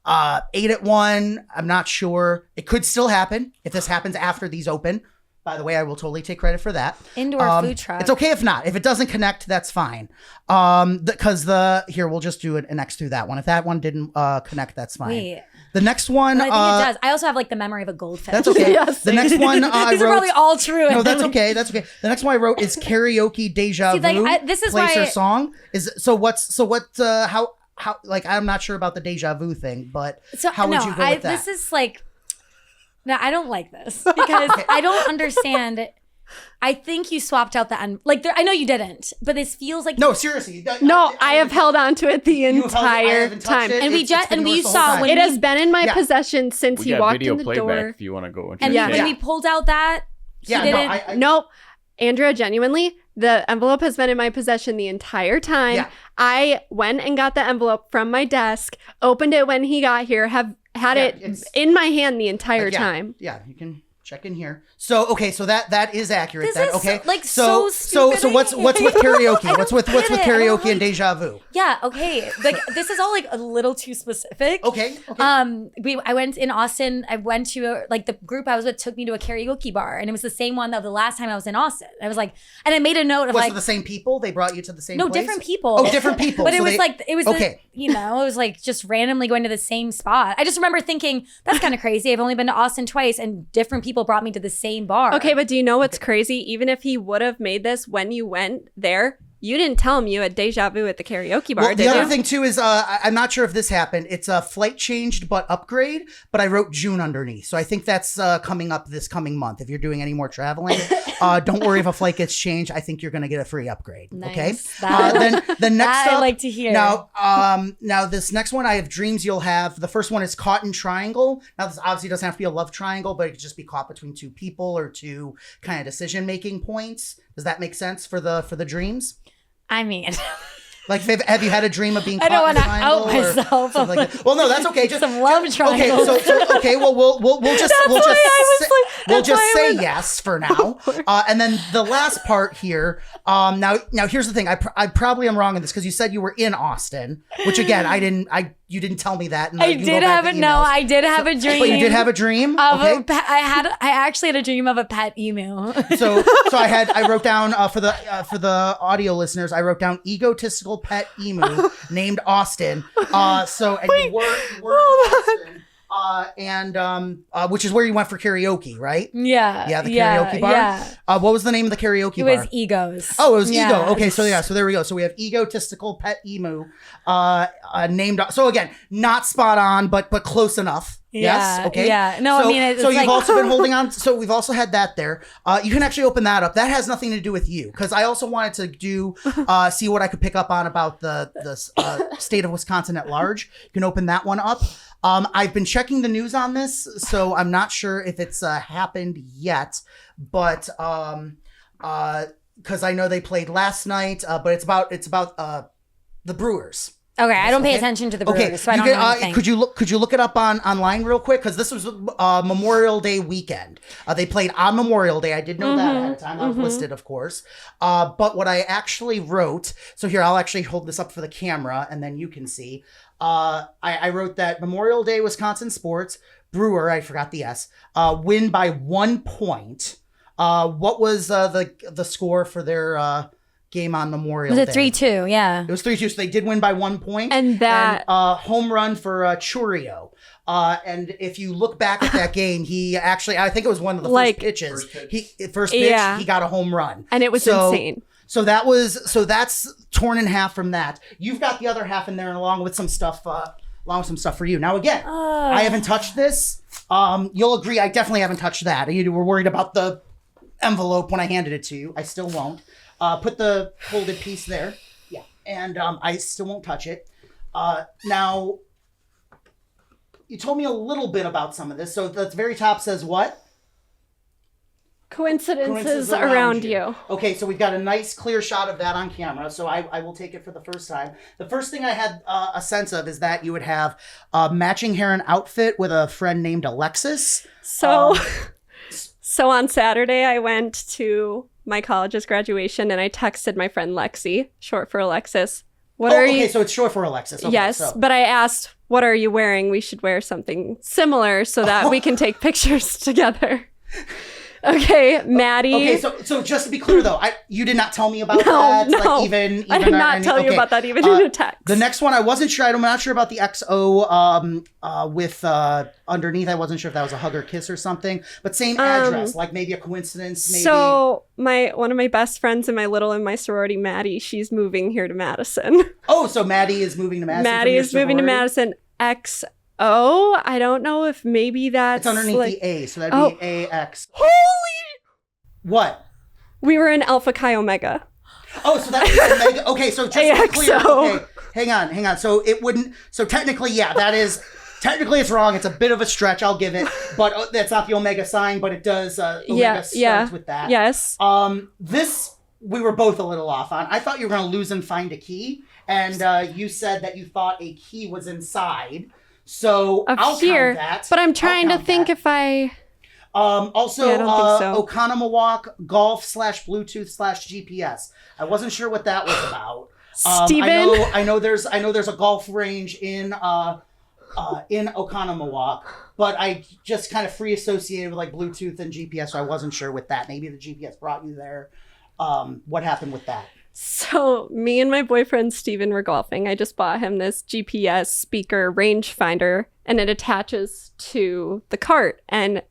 ate at one. I'm not sure. It could still happen if this happens after these open. By the way, I will totally take credit for that. Indoor food truck. It's okay if not. If it doesn't connect, that's fine. Because here, we'll just do an X through that one. If that one didn't connect, that's fine. Wait. The next one. But I think it does. I also have the memory of a goldfish. That's okay. Yes. The next one I These wrote. are probably all true. No, that's okay. That's okay. The next one I wrote is karaoke deja See, vu. this is place why or song is how I'm not sure about the deja vu thing, but how would you go with that? This is no, I don't like this because I don't understand. I think you swapped out the I know you didn't, but this feels like No, seriously. No, I have held on to it the You held it, I entire haven't touched time. it. And we It's just- been and we yours the whole saw time. when It has been in my Yeah. possession since We he got walked video in the playback door. if you want to go into and Yeah. when we pulled out that he Yeah. didn't. No, I- Nope. Andrea, genuinely, the envelope has been in my possession the entire time. Yeah. I went and got the envelope from my desk, opened it when he got here, have had Yeah, it it's- in my hand the entire yeah, time. Yeah, you can. check in here. So okay, so that is accurate. This is okay. so stupid. So what's with karaoke? What's with karaoke and deja vu? Yeah. Okay. Like this is all like a little too specific. Okay. I went in Austin. I went to the group I was with took me to a karaoke bar, and it was the same one that the last time I was in Austin. I was like, and I made a note of was it the same people? They brought you to the same place? different people. Oh, different people. But it was okay. it was like just randomly going to the same spot. I just remember thinking that's kind of crazy. I've only been to Austin twice, and different people brought me to the same bar. Okay, but do you know what's crazy? Even if he would have made this when you went there, you didn't tell him you had deja vu at the karaoke bar, well, did you? The other thing too is I'm not sure if this happened. It's a flight changed but upgrade, but I wrote June underneath. So I think that's coming up this coming month. If you're doing any more traveling, don't worry if a flight gets changed. I think you're going to get a free upgrade. Nice. Okay. Then the next I like to hear. Now this next one, I have dreams you'll have. The first one is caught in triangle. Now this obviously doesn't have to be a love triangle, but it could just be caught between two people or two kind of decision making points. Does that make sense for the dreams? I mean, like, have you had a dream of being caught I don't in a want to triangle out myself. or like that? Well, no, that's okay. Just some love triangles. Okay, well, we'll just say yes for now. And then the last part here. Now here's the thing. I probably am wrong on this because you said you were in Austin, which again you didn't tell me that. I did have a dream. But you did have a dream. I actually had a dream of a pet emu. So I wrote down for the audio listeners, I wrote down egotistical pet emu named Austin. You were in Austin. Which is where you went for karaoke, right? Yeah. Yeah, the karaoke bar. Yeah. What was the name of the karaoke bar? It was Egos. Oh, it was Ego. Okay, so there we go. So we have egotistical pet emu named. So again, not spot on, but close enough. Yeah, yes. Okay. Yeah. No, so, I mean, it's so you've also been holding on. So we've also had that there. You can actually open that up. That has nothing to do with you, because I also wanted to do see what I could pick up on about the state of Wisconsin at large. You can open that one up. I've been checking the news on this, so I'm not sure if it's happened yet, but because I know they played last night, but it's about the Brewers. Okay, I don't pay attention to the Brewers, so I don't know anything. Could you look it up online real quick? Because this was Memorial Day weekend. They played on Memorial Day. I did know that ahead of time. I was listed, of course. But what I actually wrote, so here, I'll actually hold this up for the camera, and then you can see. I wrote that Memorial Day Wisconsin sports, Brewer, I forgot the S, win by 1 point. What was the score for their game on Memorial Day? Was it 3-2? Yeah. It was 3-2, so they did win by 1 point. And that home run for Churio. And if you look back at that game, he actually, I think it was one of the first pitches. First pitch, he got a home run. And it was insane. So that's torn in half from that. You've got the other half in there, and along with some stuff for you. Now again, I haven't touched this. You'll agree, I definitely haven't touched that. You were worried about the envelope when I handed it to you. I still won't. Put the folded piece there. Yeah. And I still won't touch it. Now, you told me a little bit about some of this. So the very top says what? Coincidences around you. Okay, so we've got a nice clear shot of that on camera. So I will take it for the first time. The first thing I had a sense of is that you would have a matching hair and outfit with a friend named Alexis. So on Saturday, I went to my college's graduation, and I texted my friend Lexi, short for Alexis. So it's short for Alexis. Okay, yes, but I asked, what are you wearing? We should wear something similar so that we can take pictures together. Okay, Maddie. Okay, so just to be clear though, you did not tell me about that. No, like even I did not tell you about that even in a text. The next one, I wasn't sure. I'm not sure about the XO with underneath. I wasn't sure if that was a hug or kiss or something. But same address, like maybe a coincidence. Maybe. So one of my best friends in my sorority, Maddie, she's moving here to Madison. Oh, so Maddie is moving to Madison. Maddie is moving to Madison. XO. I don't know if maybe that's it's underneath the A, so that'd be AX. Holy! What? We were in Alpha Chi Omega. Oh, so that's Omega. Okay, so just to be clear. Okay, hang on. So it wouldn't. So technically, yeah, that is. Technically, it's wrong. It's a bit of a stretch. I'll give it, but that's not the Omega sign. But it does. Omega starts with that. Yes. This we were both a little off on. I thought you were going to lose and find a key, and you said that you thought a key was inside. So I'll count that. But I'm trying to think if I. Also, Yeah, I don't think so. Oconomowoc golf /Bluetooth/GPS. I wasn't sure what that was about. Steven? I know there's a golf range in Oconomowoc, but I just kind of free associated with like Bluetooth and GPS, so I wasn't sure with that. Maybe the GPS brought you there. What happened with that? So me and my boyfriend Steven were golfing. I just bought him this GPS speaker rangefinder, and it attaches to the cart. And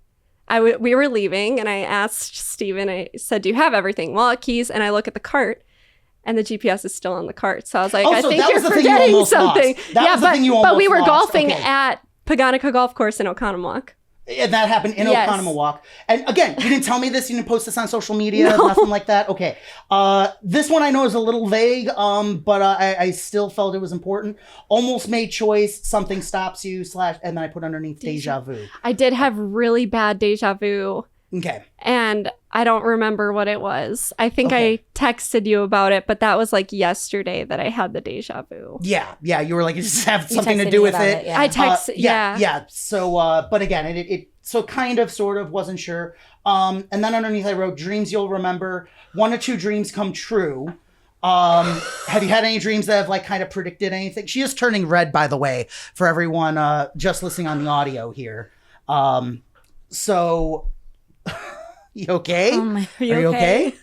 we were leaving, and I asked Steven, I said, "Do you have everything?" Wallet, keys, and I look at the cart, and the GPS is still on the cart. So I was like, I think you're forgetting something. But we were golfing at Paganica Golf Course in Oconomowoc. And that happened in Oconomowoc. And again, you didn't tell me this. You didn't post this on social media. No. Nothing like that. Okay. This one I know is a little vague, but I still felt it was important. Almost made choice. Something stops you / and then I put underneath deja vu. I did have really bad deja vu. Okay. And I don't remember what it was. I think I texted you about it, but that was like yesterday that I had the deja vu. Yeah. You were like, it just have something to do with it. Yeah. I texted, yeah. So, but again, it so kind of, sort of, wasn't sure. And then underneath I wrote, dreams you'll remember. 1 or 2 dreams come true. Have you had any dreams that have like kind of predicted anything? She is turning red, by the way, for everyone just listening on the audio here. So... You okay? Are you okay?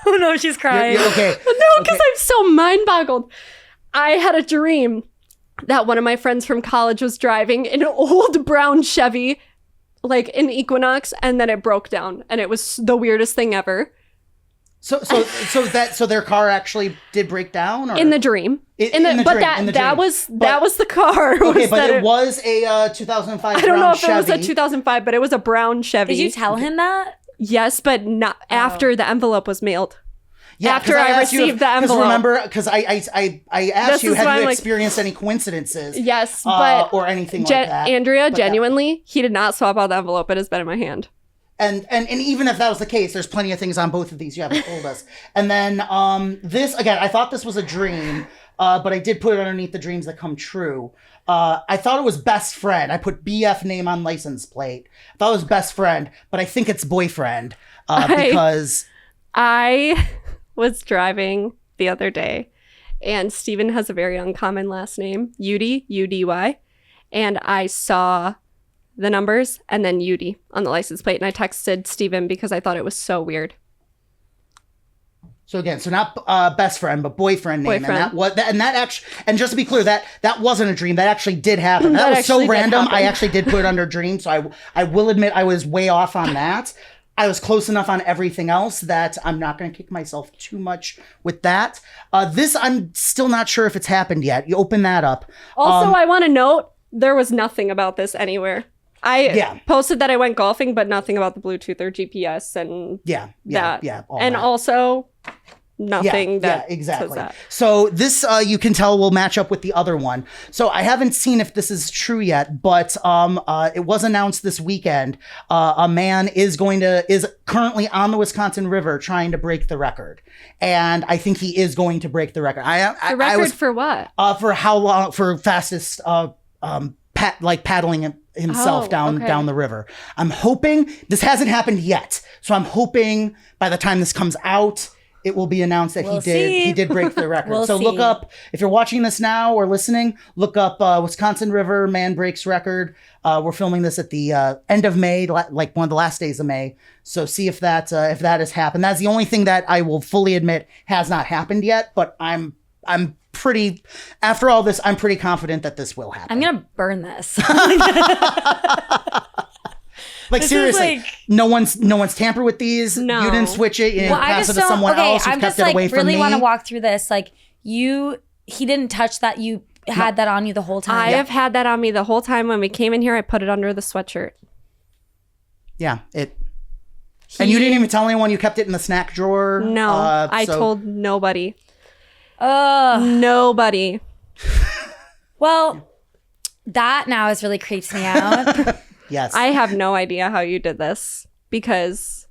Oh no, she's crying. You're okay. No, because I'm so mind-boggled. I had a dream that one of my friends from college was driving an old brown Chevy, like an Equinox, and then it broke down, and it was the weirdest thing ever. So their car actually did break down, or? In the dream. That was the car. Okay, but it was a 2005. I don't know if Chevy. it was a 2005 because it was a brown Chevy. Did you tell him that? Yes, but not after the envelope was mailed. Yeah, after I received the envelope. Remember, because I asked you, have you experienced any coincidences? Yes, but or anything like that. Andrea, genuinely, he did not swap out the envelope. It has been in my hand. And even if that was the case, there's plenty of things on both of these you haven't told us. And then this, again, I thought this was a dream, but I did put it underneath the dreams that come true. I thought it was best friend. I put BF name on license plate. I thought it was best friend, but I think it's boyfriend because... I was driving the other day, and Steven has a very uncommon last name, Udy, U-D-Y, and I saw... the numbers and then Udy on the license plate, and I texted Steven because I thought it was so weird. So again, not best friend, but boyfriend name, and that actually, and just to be clear, that wasn't a dream. That actually did happen. That was so random. I actually did put it under dream, so I will admit I was way off on that. I was close enough on everything else that I'm not going to kick myself too much with that. This I'm still not sure if it's happened yet. You open that up. Also, I want to note there was nothing about this anywhere. I posted that I went golfing, but nothing about the Bluetooth or GPS and also nothing exactly. says that. So this, you can tell, will match up with the other one. So I haven't seen if this is true yet, but it was announced this weekend. A man is currently on the Wisconsin River trying to break the record, and I think he is going to break the record. The record for what? For how long? For fastest paddling himself down the river. I'm hoping this hasn't happened yet, so I'm hoping by the time this comes out, it will be announced that he did break the record. Look up, if you're watching this now or listening, look up Wisconsin River man breaks record. We're filming this at the end of May, like one of the last days of May. So see if that has happened. That's the only thing that I will fully admit has not happened yet, but after all this, I'm pretty confident that this will happen. I'm gonna burn this. This seriously, no one's tampered with these. No, you didn't switch it. You didn't pass it to someone else. I'm just really want to walk through this. Like he didn't touch that. You had that on you the whole time. I have had that on me the whole time. When we came in here, I put it under the sweatshirt. Yeah, and you didn't even tell anyone. You kept it in the snack drawer. No, I told nobody. Nobody. Well, that now has really creeped me out. Yes. I have no idea how you did this, because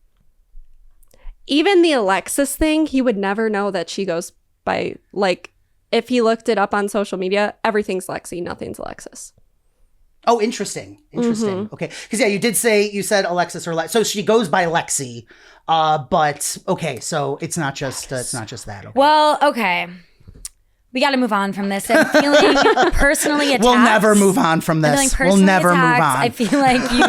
even the Alexis thing, he would never know that she goes by, like, if he looked it up on social media, everything's Lexi, nothing's Alexis. Oh, interesting. Okay. Because yeah, you said Alexis or so she goes by Lexi. But okay, so it's not just that. Okay. Well, okay. We got to move on from this. I'm feeling personally attacked. We'll never move on from this. We'll never move on. I feel like you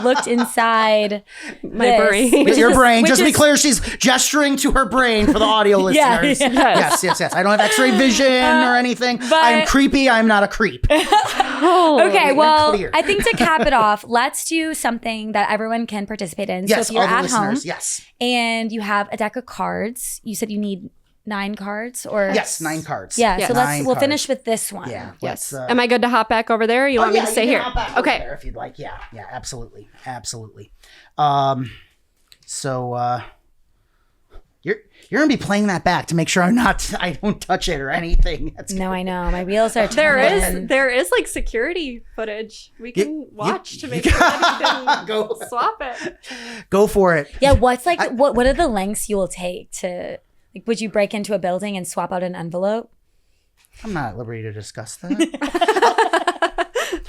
looked inside my brain. Your brain. Just to be clear, she's gesturing to her brain for the audio listeners. Yes. I don't have X-ray vision or anything. I'm creepy. I'm not a creep. Okay, well, I think to cap it off, let's do something that everyone can participate in. Yes, so if you're all the at listeners, home and you have a deck of cards, you said you need 9 cards or yes, 9 cards. Yeah, so we'll finish with this one. Yeah. Yes. Am I good to hop back over there? Or you want me to stay here? Hop back over there if you'd like. Yeah, absolutely. So you're gonna be playing that back to make sure I don't touch it or anything. No, I know. My wheels are turning. There is like security footage we can watch to make sure that you didn't swap it. Go for it. Yeah, what are the lengths you will take to would you break into a building and swap out an envelope? I'm not at liberty to discuss that.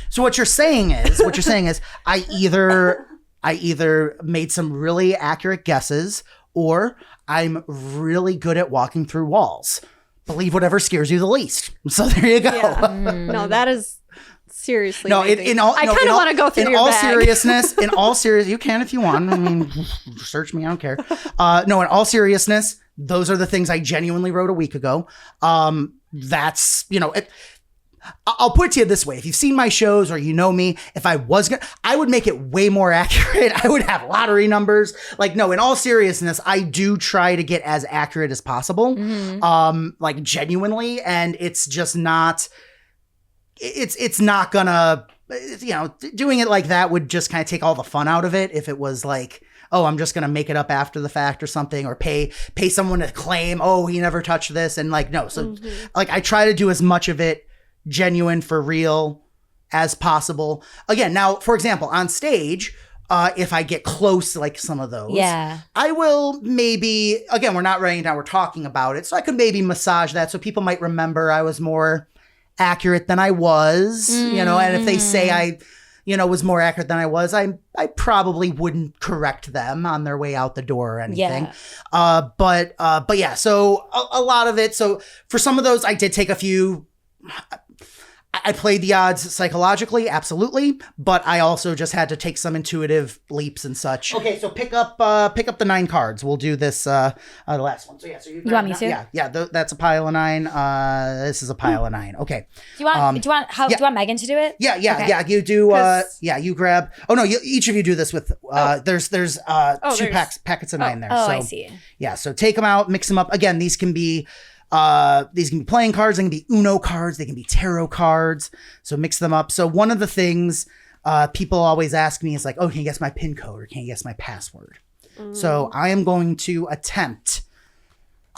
So what you're saying is I either made some really accurate guesses or I'm really good at walking through walls. Believe whatever scares you the least. So there you go. Yeah. No, that is seriously. No, I kind of want to go through your bag. In all seriousness, you can if you want. I mean, search me. I don't care. No, in all seriousness, those are the things I genuinely wrote a week ago. That's, I'll put it to you this way. If you've seen my shows or you know me, if I was going to, I would make it way more accurate. I would have lottery numbers. No, in all seriousness, I do try to get as accurate as possible. Mm-hmm. Genuinely. And it's just not, it's not gonna, doing it like that would just kind of take all the fun out of it. If it was oh, I'm just going to make it up after the fact or something, or pay someone to claim, oh, he never touched this. And no. So I try to do as much of it genuine for real as possible. Again, now, for example, on stage, if I get close to some of those, I will maybe, again, we're not writing it down, we're talking about it. So I could maybe massage that so people might remember I was more accurate than I was, and if they say I was more accurate than I was, I probably wouldn't correct them on their way out the door or anything. Yeah. But yeah, so a lot of it. So for some of those, I did take a few. I played the odds psychologically, absolutely, but I also just had to take some intuitive leaps and such. Okay, so pick up the 9 cards. We'll do this the last one. So yeah, so you want me to? Yeah. That's a pile of 9. This is a pile of 9. Okay. Do you want Megan to do it? Yeah. Okay. Yeah. You do. You grab. Oh no, each of you do this with. There's 2 packets of 9 there. Oh, so, I see. Yeah. So take them out, mix them up. Again, these can be playing cards, they can be Uno cards, they can be tarot cards. So mix them up. So one of the things people always ask me is oh, can you guess my PIN code or can you guess my password? So I am going to attempt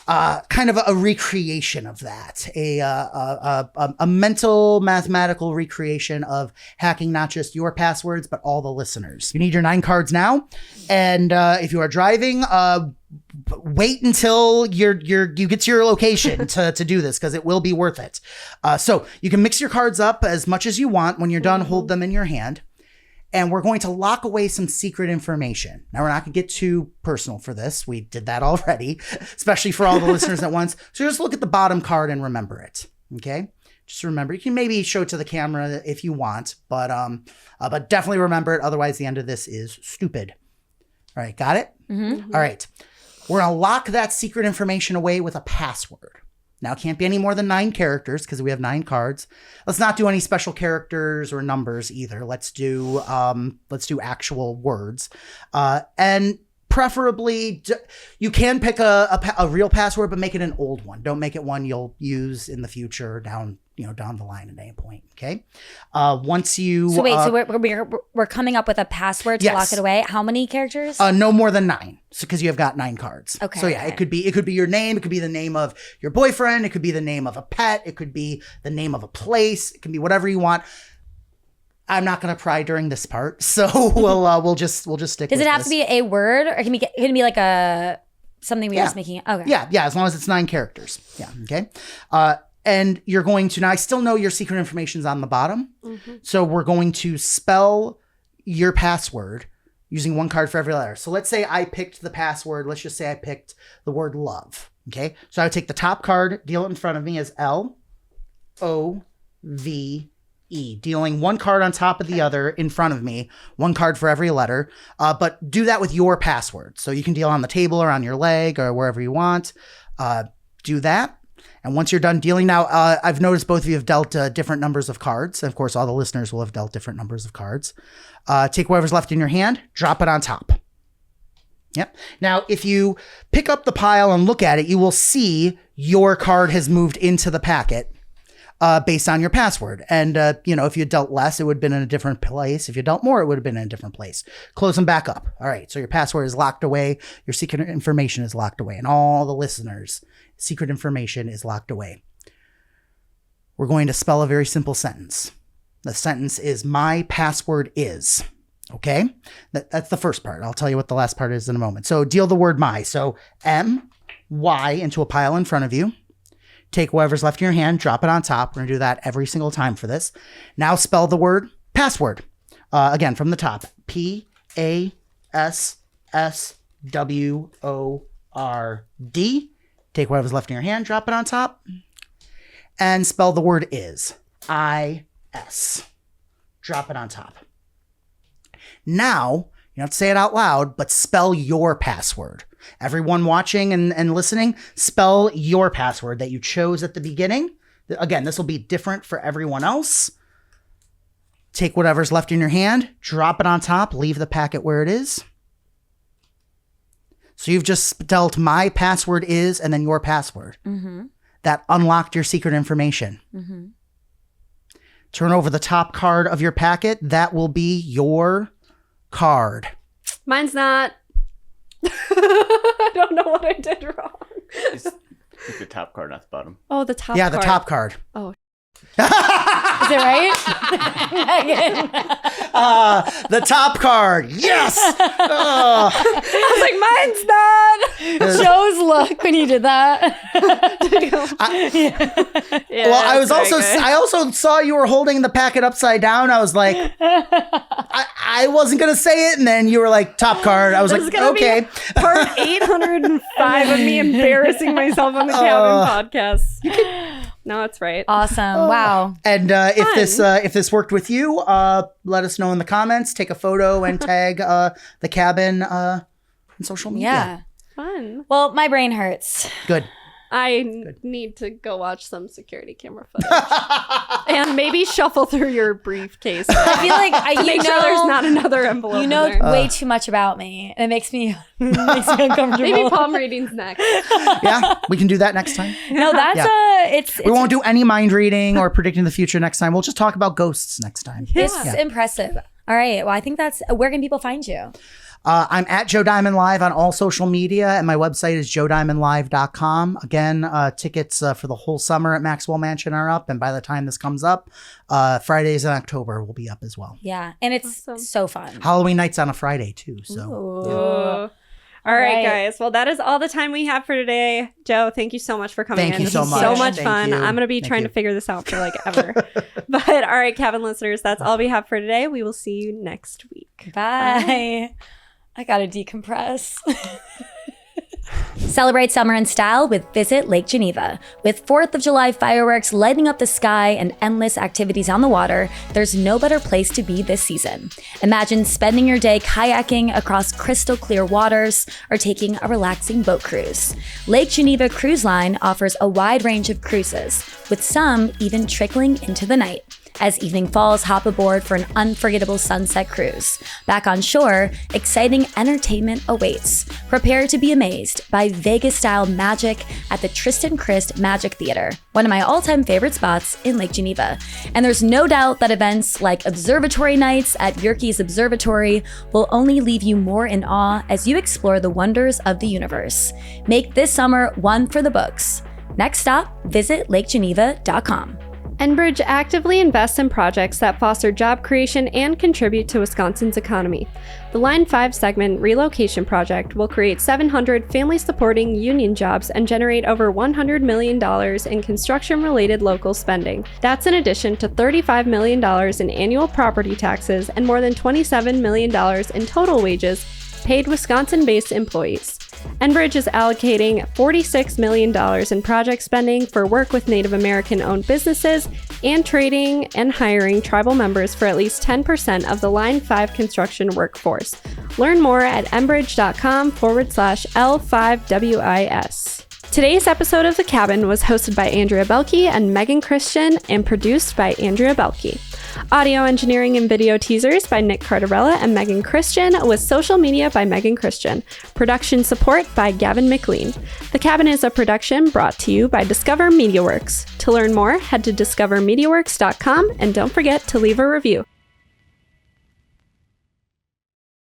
kind of a recreation of that, a mental mathematical recreation of hacking not just your passwords but all the listeners. You need your 9 cards now, and if you are driving, wait until you get to your location to do this, because it will be worth it. So you can mix your cards up as much as you want. When you're done, hold them in your hand. And we're going to lock away some secret information. Now, we're not going to get too personal for this. We did that already, especially for all the listeners at once. So just look at the bottom card and remember it. Okay? Just remember. You can maybe show it to the camera if you want, but definitely remember it. Otherwise, the end of this is stupid. All right, got it? Mm-hmm. All right. We're going to lock that secret information away with a password. Now, it can't be any more than 9 characters because we have 9 cards. Let's not do any special characters or numbers either. Let's do actual words. And preferably, you can pick a real password, but make it an old one. Don't make it one you'll use in the future down the line at any point. Okay. Once you. So wait. So we're coming up with a password to lock it away. How many characters? No more than 9. So because you have got 9 cards. Okay. So yeah, it could be your name. It could be the name of your boyfriend. It could be the name of a pet. It could be the name of a place. It can be whatever you want. I'm not going to pry during this part, so we'll just stick. Does it have to be a word, or can it be like a something we were just making? Okay. Yeah. As long as it's 9 characters. Yeah. Okay. And you're going to, now I still know your secret information is on the bottom. So we're going to spell your password using one card for every letter. So let's say I picked the password. Let's just say I picked the word love. Okay. So I would take the top card, deal it in front of me as LOVE, dealing one card on top of the other in front of me, one card for every letter. But do that with your password. So you can deal on the table or on your leg or wherever you want. Do that. And once you're done dealing, now I've noticed both of you have dealt different numbers of cards. And of course, all the listeners will have dealt different numbers of cards. Take whatever's left in your hand, drop it on top. Yep. Now, if you pick up the pile and look at it, you will see your card has moved into the packet based on your password. And, if you dealt less, it would have been in a different place. If you dealt more, it would have been in a different place. Close them back up. All right. So your password is locked away. Your secret information is locked away. And all the listeners' secret information is locked away. We're going to spell a very simple sentence. The sentence is, my password is. Okay? That's the first part. I'll tell you what the last part is in a moment. So deal the word my. So M-Y into a pile in front of you. Take whatever's left in your hand, drop it on top. We're going to do that every single time for this. Now spell the word password. Again, from the top. P-A-S-S-W-O-R-D. Take whatever's left in your hand, drop it on top. And spell the word is. I-S. Drop it on top. Now, you don't have to say it out loud, but spell your password. Everyone watching and listening, spell your password that you chose at the beginning. Again, this will be different for everyone else. Take whatever's left in your hand, drop it on top, leave the packet where it is. So you've just dealt my password is and then your password. That unlocked your secret information. Turn over the top card of your packet. That will be your card. Mine's not. I don't know what I did wrong. It's the top card, not the bottom. Oh, the top card. Yeah, the top card. Oh. Is it right? The top card. Yes. I was like, mine's not. Joe's look when you did that. I also saw you were holding the packet upside down. I was like, I wasn't gonna say it, and then you were like, top card. I was like, okay. Part 805 of me embarrassing myself on the Cabin podcast. No, it's right. Awesome. Wow. And if this worked with you, let us know in the comments. Take a photo and tag the Cabin on social media. Yeah. Fun. Well, my brain hurts. Good. I need to go watch some security camera footage and maybe shuffle through your briefcase. I feel like make sure there's not another envelope. You know in there. way too much about me, and it makes me uncomfortable. Maybe palm reading's next. Yeah, we can do that next time. No, that's it's we won't do any mind reading or predicting the future next time. We'll just talk about ghosts next time. It's impressive. All right. Well, I think that's where can people find you? I'm at Joe Diamond Live on all social media, and my website is joediamondlive.com. Again, tickets for the whole summer at Maxwell Mansion are up, and by the time this comes up, Fridays in October will be up as well. Yeah, and it's so fun. Halloween night's on a Friday too. So. All right, guys. Well, that is all the time we have for today. Joe, thank you so much for coming in. Thank you so much. So much Thank fun. you. I'm going to be trying to figure this out for like ever. But all right, Cabin listeners, that's all we have for today. We will see you next week. Bye. I gotta decompress. Celebrate summer in style with Visit Lake Geneva. With 4th of July fireworks lighting up the sky and endless activities on the water, there's no better place to be this season. Imagine spending your day kayaking across crystal clear waters or taking a relaxing boat cruise. Lake Geneva Cruise Line offers a wide range of cruises, with some even trickling into the night. As evening falls, hop aboard for an unforgettable sunset cruise. Back on shore, exciting entertainment awaits. Prepare to be amazed by Vegas-style magic at the Tristan Christ Magic Theater, one of my all-time favorite spots in Lake Geneva. And there's no doubt that events like observatory nights at Yerke's Observatory will only leave you more in awe as you explore the wonders of the universe. Make this summer one for the books. Next stop, visit lakegeneva.com. Enbridge actively invests in projects that foster job creation and contribute to Wisconsin's economy. The Line 5 segment relocation project will create 700 family-supporting union jobs and generate over $100 million in construction-related local spending. That's in addition to $35 million in annual property taxes and more than $27 million in total wages paid Wisconsin-based employees. Enbridge is allocating $46 million in project spending for work with Native American-owned businesses and training and hiring tribal members for at least 10% of the Line 5 construction workforce. Learn more at enbridge.com/L5WIS. Today's episode of The Cabin was hosted by Andrea Belke and Megan Christian and produced by Andrea Belke. Audio engineering and video teasers by Nick Cardarella and Megan Christian, with social media by Megan Christian. Production support by Gavin McLean. The Cabin is a production brought to you by Discover MediaWorks. To learn more, head to discovermediaworks.com and don't forget to leave a review.